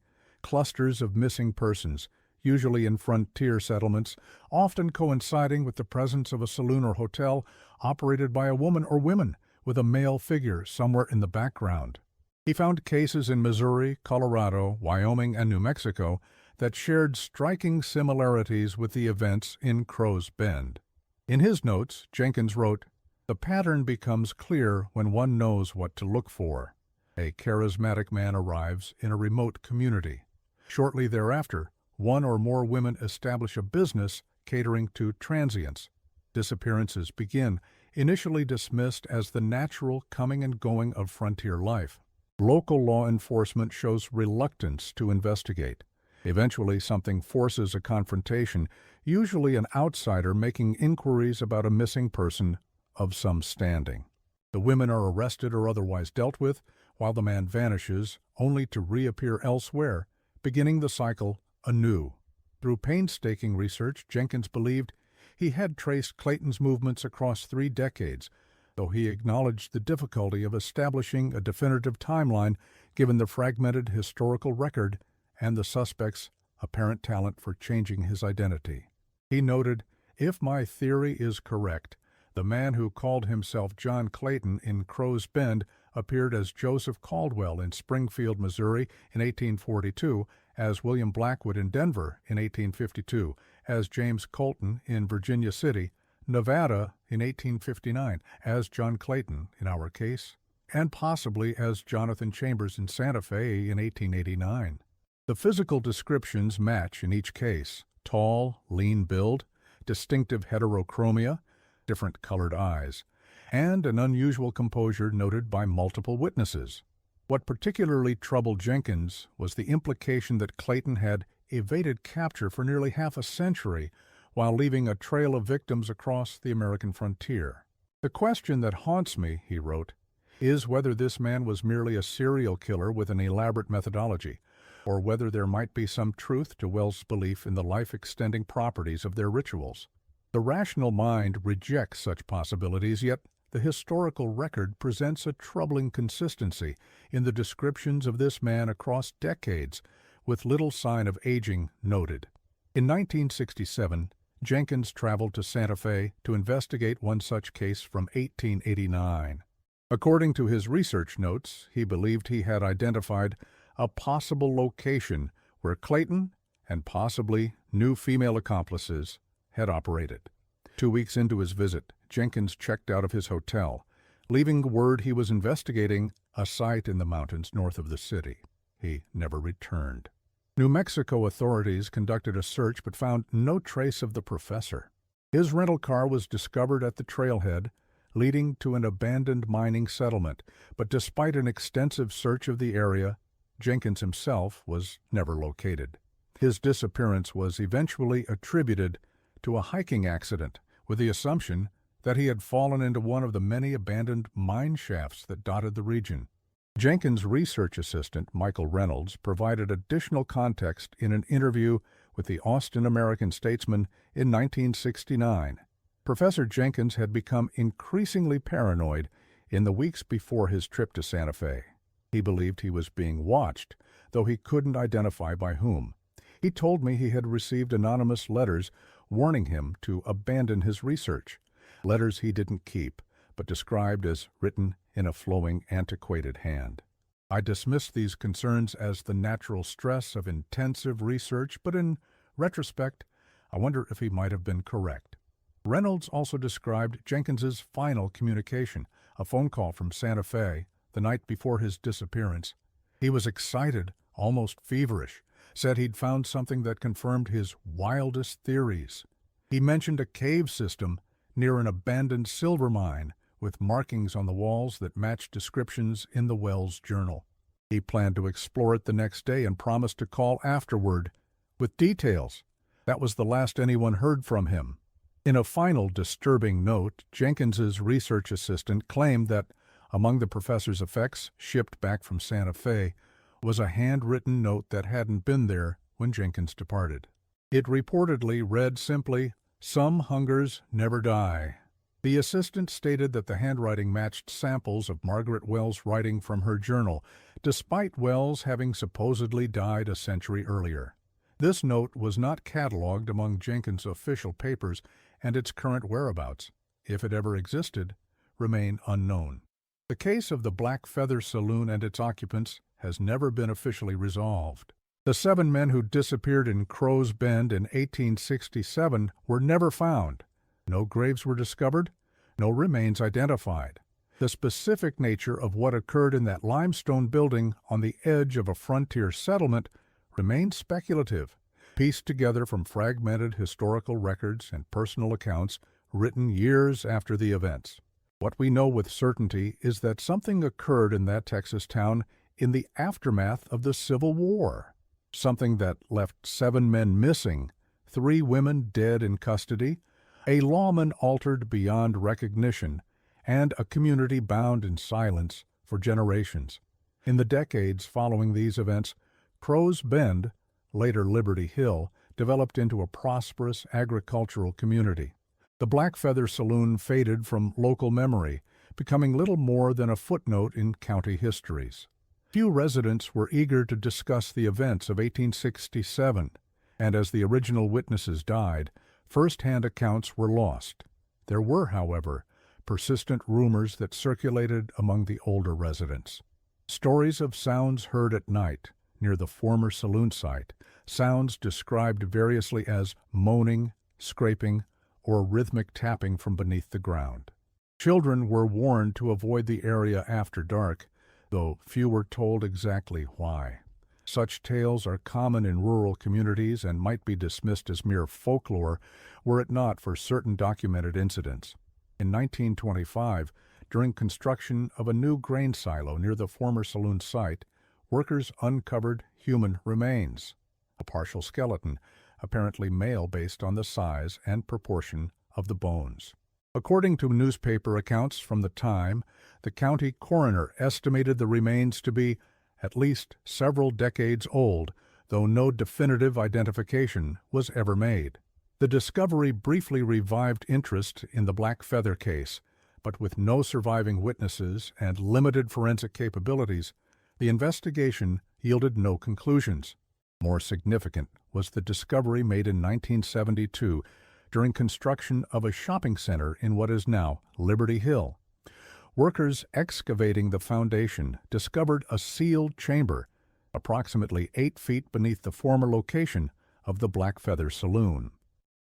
S1: clusters of missing persons, usually in frontier settlements, often coinciding with the presence of a saloon or hotel operated by a woman or women, with a male figure somewhere in the background. He found cases in Missouri, Colorado, Wyoming, and New Mexico that shared striking similarities with the events in Crow's Bend. In his notes, Jenkins wrote, "The pattern becomes clear when one knows what to look for. A charismatic man arrives in a remote community. Shortly thereafter, one or more women establish a business catering to transients. Disappearances begin, initially dismissed as the natural coming and going of frontier life. Local law enforcement shows reluctance to investigate. Eventually, something forces a confrontation, usually an outsider making inquiries about a missing person of some standing. The women are arrested or otherwise dealt with, while the man vanishes, only to reappear elsewhere, beginning the cycle anew." Through painstaking research, Jenkins believed he had traced Clayton's movements across 3 decades, though he acknowledged the difficulty of establishing a definitive timeline given the fragmented historical record and the suspect's apparent talent for changing his identity. He noted, "If my theory is correct, the man who called himself John Clayton in Crow's Bend appeared as Joseph Caldwell in Springfield, Missouri in 1842, as William Blackwood in Denver in 1852, as James Colton in Virginia City, Nevada in 1859, as John Clayton in our case, and possibly as Jonathan Chambers in Santa Fe in 1889. The physical descriptions match in each case: tall, lean build, distinctive heterochromia, different colored eyes, and an unusual composure noted by multiple witnesses." What particularly troubled Jenkins was the implication that Clayton had evaded capture for nearly half a century while leaving a trail of victims across the American frontier. "The question that haunts me," he wrote, "is whether this man was merely a serial killer with an elaborate methodology, or whether there might be some truth to Wells' belief in the life-extending properties of their rituals. The rational mind rejects such possibilities, yet the historical record presents a troubling consistency in the descriptions of this man across decades, with little sign of aging noted." In 1967, Jenkins traveled to Santa Fe to investigate one such case from 1889. According to his research notes, he believed he had identified a possible location where Clayton and possibly new female accomplices had operated. 2 weeks into his visit, Jenkins checked out of his hotel, leaving word he was investigating a site in the mountains north of the city. He never returned. New Mexico authorities conducted a search but found no trace of the professor. His rental car was discovered at the trailhead leading to an abandoned mining settlement, but despite an extensive search of the area, Jenkins himself was never located. His disappearance was eventually attributed to a hiking accident, with the assumption that he had fallen into one of the many abandoned mine shafts that dotted the region. Jenkins' research assistant, Michael Reynolds, provided additional context in an interview with the Austin American-Statesman in 1969. Professor Jenkins had become increasingly paranoid in the weeks before his trip to Santa Fe. He believed he was being watched, though he couldn't identify by whom. He told me he had received anonymous letters warning him to abandon his research, letters he didn't keep, but described as written in a flowing, antiquated hand. I dismissed these concerns as the natural stress of intensive research, but in retrospect, I wonder if he might have been correct. Reynolds also described Jenkins's final communication, a phone call from Santa Fe the night before his disappearance. He was excited, almost feverish, said he'd found something that confirmed his wildest theories. He mentioned a cave system near an abandoned silver mine with markings on the walls that matched descriptions in the Wells Journal. He planned to explore it the next day and promised to call afterward with details. That was the last anyone heard from him. In a final disturbing note, Jenkins's research assistant claimed that among the professor's effects shipped back from Santa Fe was a handwritten note that hadn't been there when Jenkins departed. It reportedly read simply, "Some hungers never die." The assistant stated that the handwriting matched samples of Margaret Wells' writing from her journal, despite Wells having supposedly died a century earlier. This note was not cataloged among Jenkins' official papers, and its current whereabouts, if it ever existed, remain unknown. The case of the Black Feather Saloon and its occupants has never been officially resolved. The 7 men who disappeared in Crow's Bend in 1867 were never found. No graves were discovered, no remains identified. The specific nature of what occurred in that limestone building on the edge of a frontier settlement remains speculative, pieced together from fragmented historical records and personal accounts written years after the events. What we know with certainty is that something occurred in that Texas town in the aftermath of the Civil War, something that left 7 men missing, 3 women dead in custody, a lawman altered beyond recognition, and a community bound in silence for generations. In the decades following these events, Crow's Bend, later Liberty Hill, developed into a prosperous agricultural community. The Black Feather Saloon faded from local memory, becoming little more than a footnote in county histories. Few residents were eager to discuss the events of 1867, and as the original witnesses died, first-hand accounts were lost. There were, however, persistent rumors that circulated among the older residents. Stories of sounds heard at night near the former saloon site, sounds described variously as moaning, scraping, or rhythmic tapping from beneath the ground. Children were warned to avoid the area after dark, though few were told exactly why. Such tales are common in rural communities and might be dismissed as mere folklore were it not for certain documented incidents. In 1925, during construction of a new grain silo near the former saloon site, workers uncovered human remains, a partial skeleton, apparently male based on the size and proportion of the bones. According to newspaper accounts from the time, the county coroner estimated the remains to be at least several decades old, though no definitive identification was ever made. The discovery briefly revived interest in the Black Feather case, but with no surviving witnesses and limited forensic capabilities, the investigation yielded no conclusions. More significant was the discovery made in 1972 during construction of a shopping center in what is now Liberty Hill. Workers excavating the foundation discovered a sealed chamber approximately 8 feet beneath the former location of the Black Feather Saloon.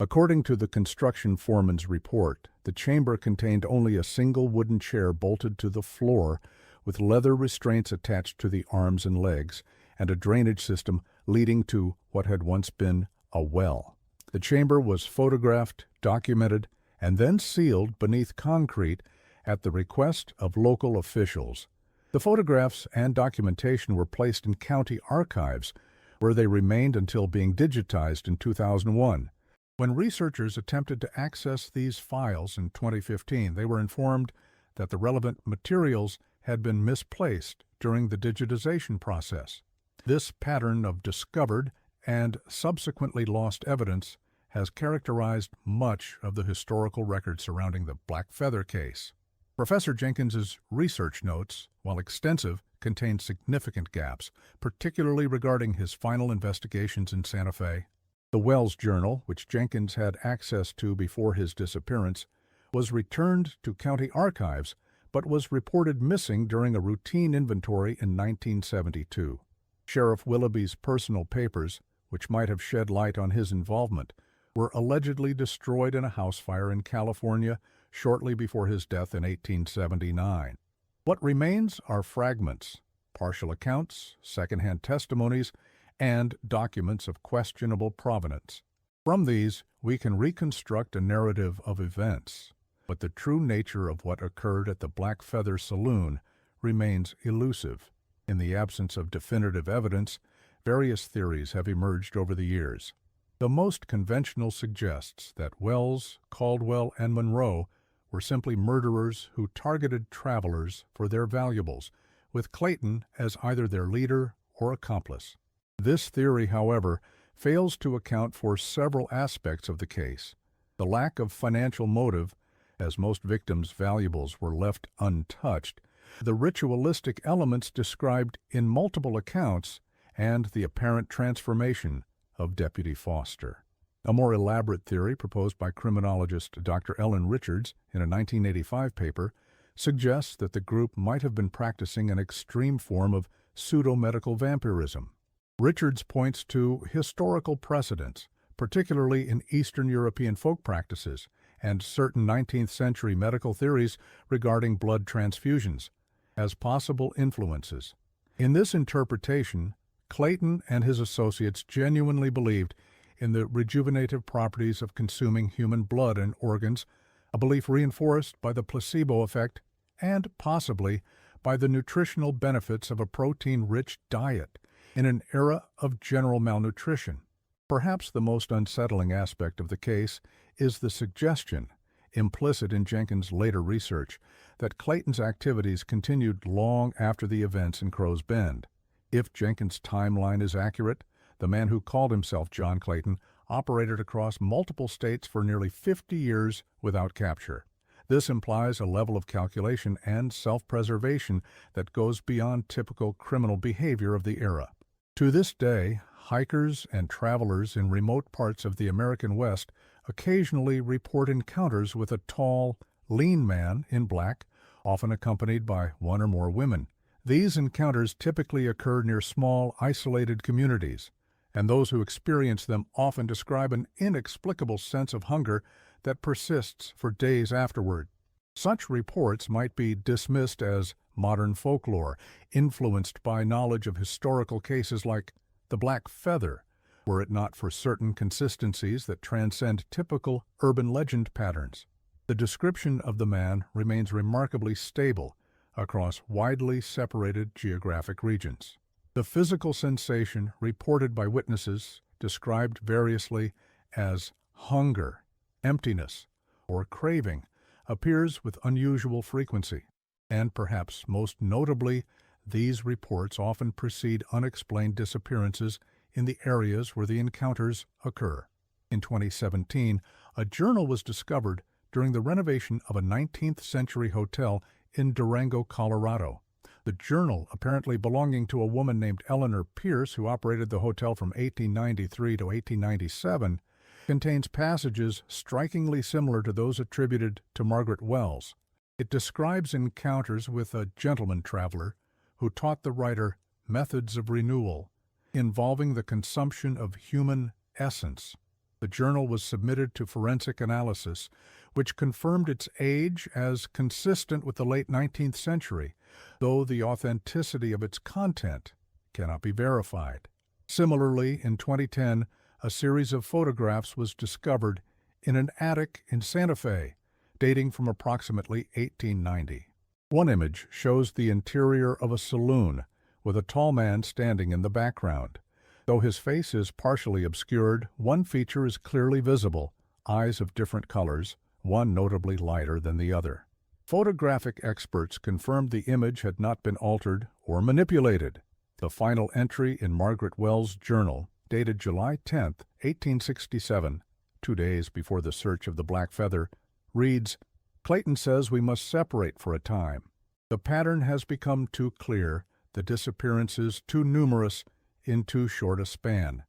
S1: According to the construction foreman's report, the chamber contained only a single wooden chair bolted to the floor with leather restraints attached to the arms and legs and a drainage system leading to what had once been a well. The chamber was photographed, documented, and then sealed beneath concrete at the request of local officials. The photographs and documentation were placed in county archives, where they remained until being digitized in 2001. When researchers attempted to access these files in 2015, they were informed that the relevant materials had been misplaced during the digitization process. This pattern of discovered and subsequently lost evidence has characterized much of the historical record surrounding the Black Feather case. Professor Jenkins's research notes, while extensive, contain significant gaps, particularly regarding his final investigations in Santa Fe. The Wells Journal, which Jenkins had access to before his disappearance, was returned to county archives, but was reported missing during a routine inventory in 1972. Sheriff Willoughby's personal papers, which might have shed light on his involvement, were allegedly destroyed in a house fire in California shortly before his death in 1879. What remains are fragments, partial accounts, second-hand testimonies, and documents of questionable provenance. From these, we can reconstruct a narrative of events, but the true nature of what occurred at the Black Feather Saloon remains elusive. In the absence of definitive evidence, various theories have emerged over the years. The most conventional suggests that Wells, Caldwell, and Monroe were simply murderers who targeted travelers for their valuables, with Clayton as either their leader or accomplice. This theory, however, fails to account for several aspects of the case: the lack of financial motive As most victims' valuables were left untouched, the ritualistic elements described in multiple accounts, and the apparent transformation of Deputy Foster. A more elaborate theory proposed by criminologist Dr. Ellen Richards in a 1985 paper suggests that the group might have been practicing an extreme form of pseudo-medical vampirism. Richards points to historical precedents, particularly in Eastern European folk practices, and certain 19th century medical theories regarding blood transfusions, as possible influences. In this interpretation, Clayton and his associates genuinely believed in the rejuvenative properties of consuming human blood and organs, a belief reinforced by the placebo effect and possibly by the nutritional benefits of a protein-rich diet in an era of general malnutrition. Perhaps the most unsettling aspect of the case is the suggestion, implicit in Jenkins' later research, that Clayton's activities continued long after the events in Crow's Bend. If Jenkins' timeline is accurate, the man who called himself John Clayton operated across multiple states for nearly 50 years without capture. This implies a level of calculation and self-preservation that goes beyond typical criminal behavior of the era. To this day, hikers and travelers in remote parts of the American West occasionally report encounters with a tall, lean man in black, often accompanied by one or more women. These encounters typically occur near small, isolated communities, and those who experience them often describe an inexplicable sense of hunger that persists for days afterward. Such reports might be dismissed as modern folklore, influenced by knowledge of historical cases like the Black Feather, were it not for certain consistencies that transcend typical urban legend patterns. The description of the man remains remarkably stable across widely separated geographic regions. The physical sensation reported by witnesses, described variously as hunger, emptiness, or craving, appears with unusual frequency. And perhaps most notably, these reports often precede unexplained disappearances in the areas where the encounters occur. In 2017, a journal was discovered during the renovation of a 19th century hotel in Durango, Colorado. The journal, apparently belonging to a woman named Eleanor Pierce, who operated the hotel from 1893 to 1897, contains passages strikingly similar to those attributed to Margaret Wells. It describes encounters with a gentleman traveler who taught the writer methods of renewal involving the consumption of human essence. The journal was submitted to forensic analysis, which confirmed its age as consistent with the late 19th century, though the authenticity of its content cannot be verified. Similarly, in 2010, a series of photographs was discovered in an attic in Santa Fe, dating from approximately 1890. One image shows the interior of a saloon, with a tall man standing in the background. Though his face is partially obscured, one feature is clearly visible, eyes of different colors, one notably lighter than the other. Photographic experts confirmed the image had not been altered or manipulated. The final entry in Margaret Wells' journal, dated July 10, 1867, 2 days before the search of the Black Feather, reads, "Clayton says we must separate for a time. The pattern has become too clear, the disappearances too numerous in too short a span.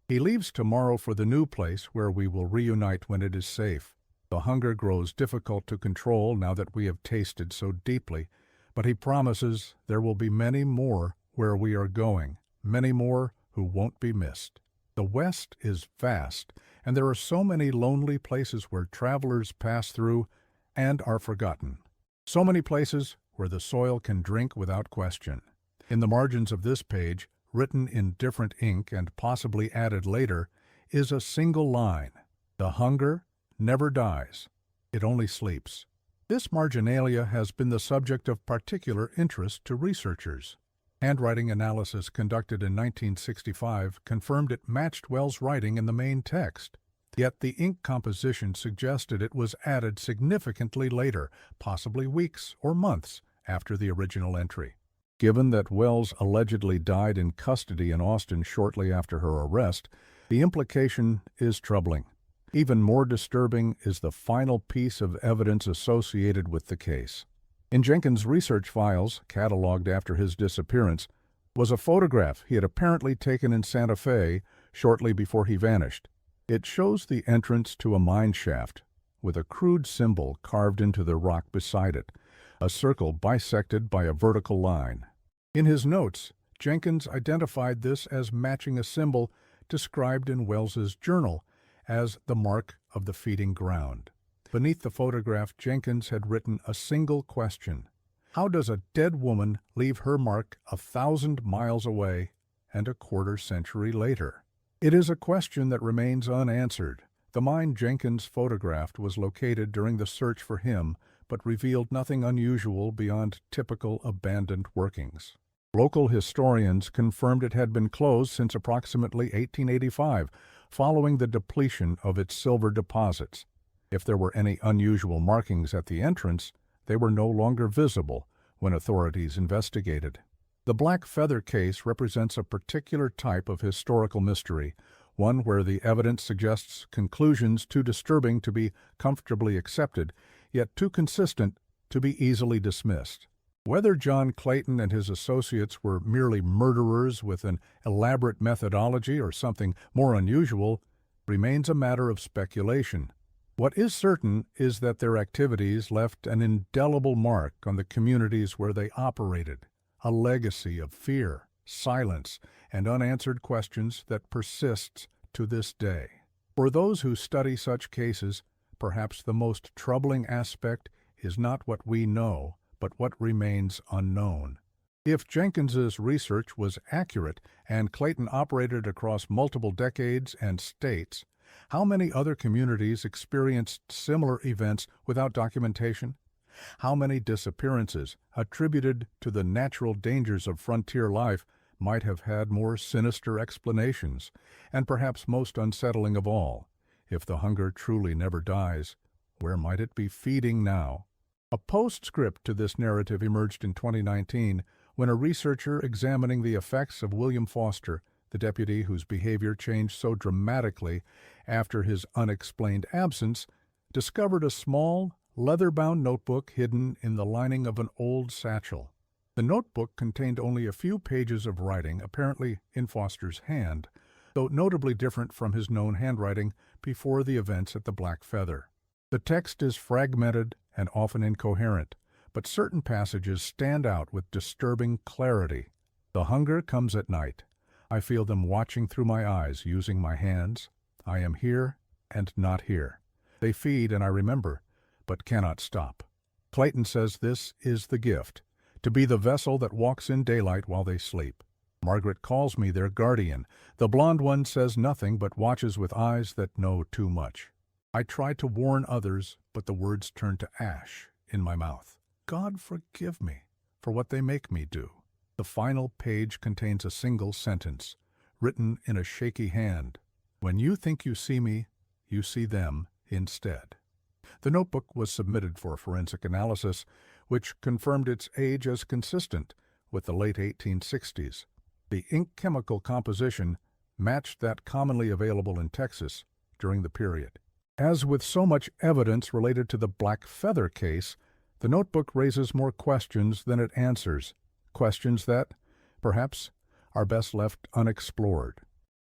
S1: He leaves tomorrow for the new place where we will reunite when it is safe. The hunger grows difficult to control now that we have tasted so deeply, but he promises there will be many more where we are going, many more who won't be missed. The West is vast, and there are so many lonely places where travelers pass through and are forgotten. So many places where the soil can drink without question." In the margins of this page, written in different ink and possibly added later, is a single line: "The hunger never dies, it only sleeps." This marginalia has been the subject of particular interest to researchers. Handwriting analysis conducted in 1965 confirmed it matched Wells' writing in the main text. Yet the ink composition suggested it was added significantly later, possibly weeks or months after the original entry. Given that Wells allegedly died in custody in Austin shortly after her arrest, the implication is troubling. Even more disturbing is the final piece of evidence associated with the case. In Jenkins' research files, cataloged after his disappearance, was a photograph he had apparently taken in Santa Fe shortly before he vanished. It shows the entrance to a mine shaft, with a crude symbol carved into the rock beside it, a circle bisected by a vertical line. In his notes, Jenkins identified this as matching a symbol described in Wells's journal as the mark of the feeding ground. Beneath the photograph, Jenkins had written a single question: how does a dead woman leave her mark 1,000 miles away and a quarter-century later? It is a question that remains unanswered. The mine Jenkins photographed was located during the search for him, but revealed nothing unusual beyond typical abandoned workings. Local historians confirmed it had been closed since approximately 1885, following the depletion of its silver deposits. If there were any unusual markings at the entrance, they were no longer visible when authorities investigated. The Black Feather case represents a particular type of historical mystery, one where the evidence suggests conclusions too disturbing to be comfortably accepted, yet too consistent to be easily dismissed. Whether John Clayton and his associates were merely murderers with an elaborate methodology or something more unusual remains a matter of speculation. What is certain is that their activities left an indelible mark on the communities where they operated, a legacy of fear, silence, and unanswered questions that persists to this day. For those who study such cases, perhaps the most troubling aspect is not what we know, but what remains unknown. If Jenkins's research was accurate and Clayton operated across multiple decades and states, how many other communities experienced similar events without documentation? How many disappearances, attributed to the natural dangers of frontier life, might have had more sinister explanations? And perhaps most unsettling of all, if the hunger truly never dies, where might it be feeding now? A postscript to this narrative emerged in 2019 when a researcher examining the effects of William Foster, the deputy whose behavior changed so dramatically after his unexplained absence, discovered a small, leather-bound notebook hidden in the lining of an old satchel. The notebook contained only a few pages of writing, apparently in Foster's hand, though notably different from his known handwriting before the events at the Black Feather. The text is fragmented and often incoherent, but certain passages stand out with disturbing clarity. The hunger comes at night. I feel them watching through my eyes, using my hands. I am here and not here. They feed and I remember, but cannot stop. Clayton says this is the gift, to be the vessel that walks in daylight while they sleep. Margaret calls me their guardian. The blonde one says nothing but watches with eyes that know too much. I try to warn others, but the words turn to ash in my mouth. God forgive me for what they make me do. The final page contains a single sentence, written in a shaky hand. When you think you see me, you see them instead. The notebook was submitted for forensic analysis, which confirmed its age as consistent with the late 1860s. The ink chemical composition matched that commonly available in Texas during the period. As with so much evidence related to the Black Feather case, the notebook raises more questions than it answers, questions that, perhaps, are best left unexplored.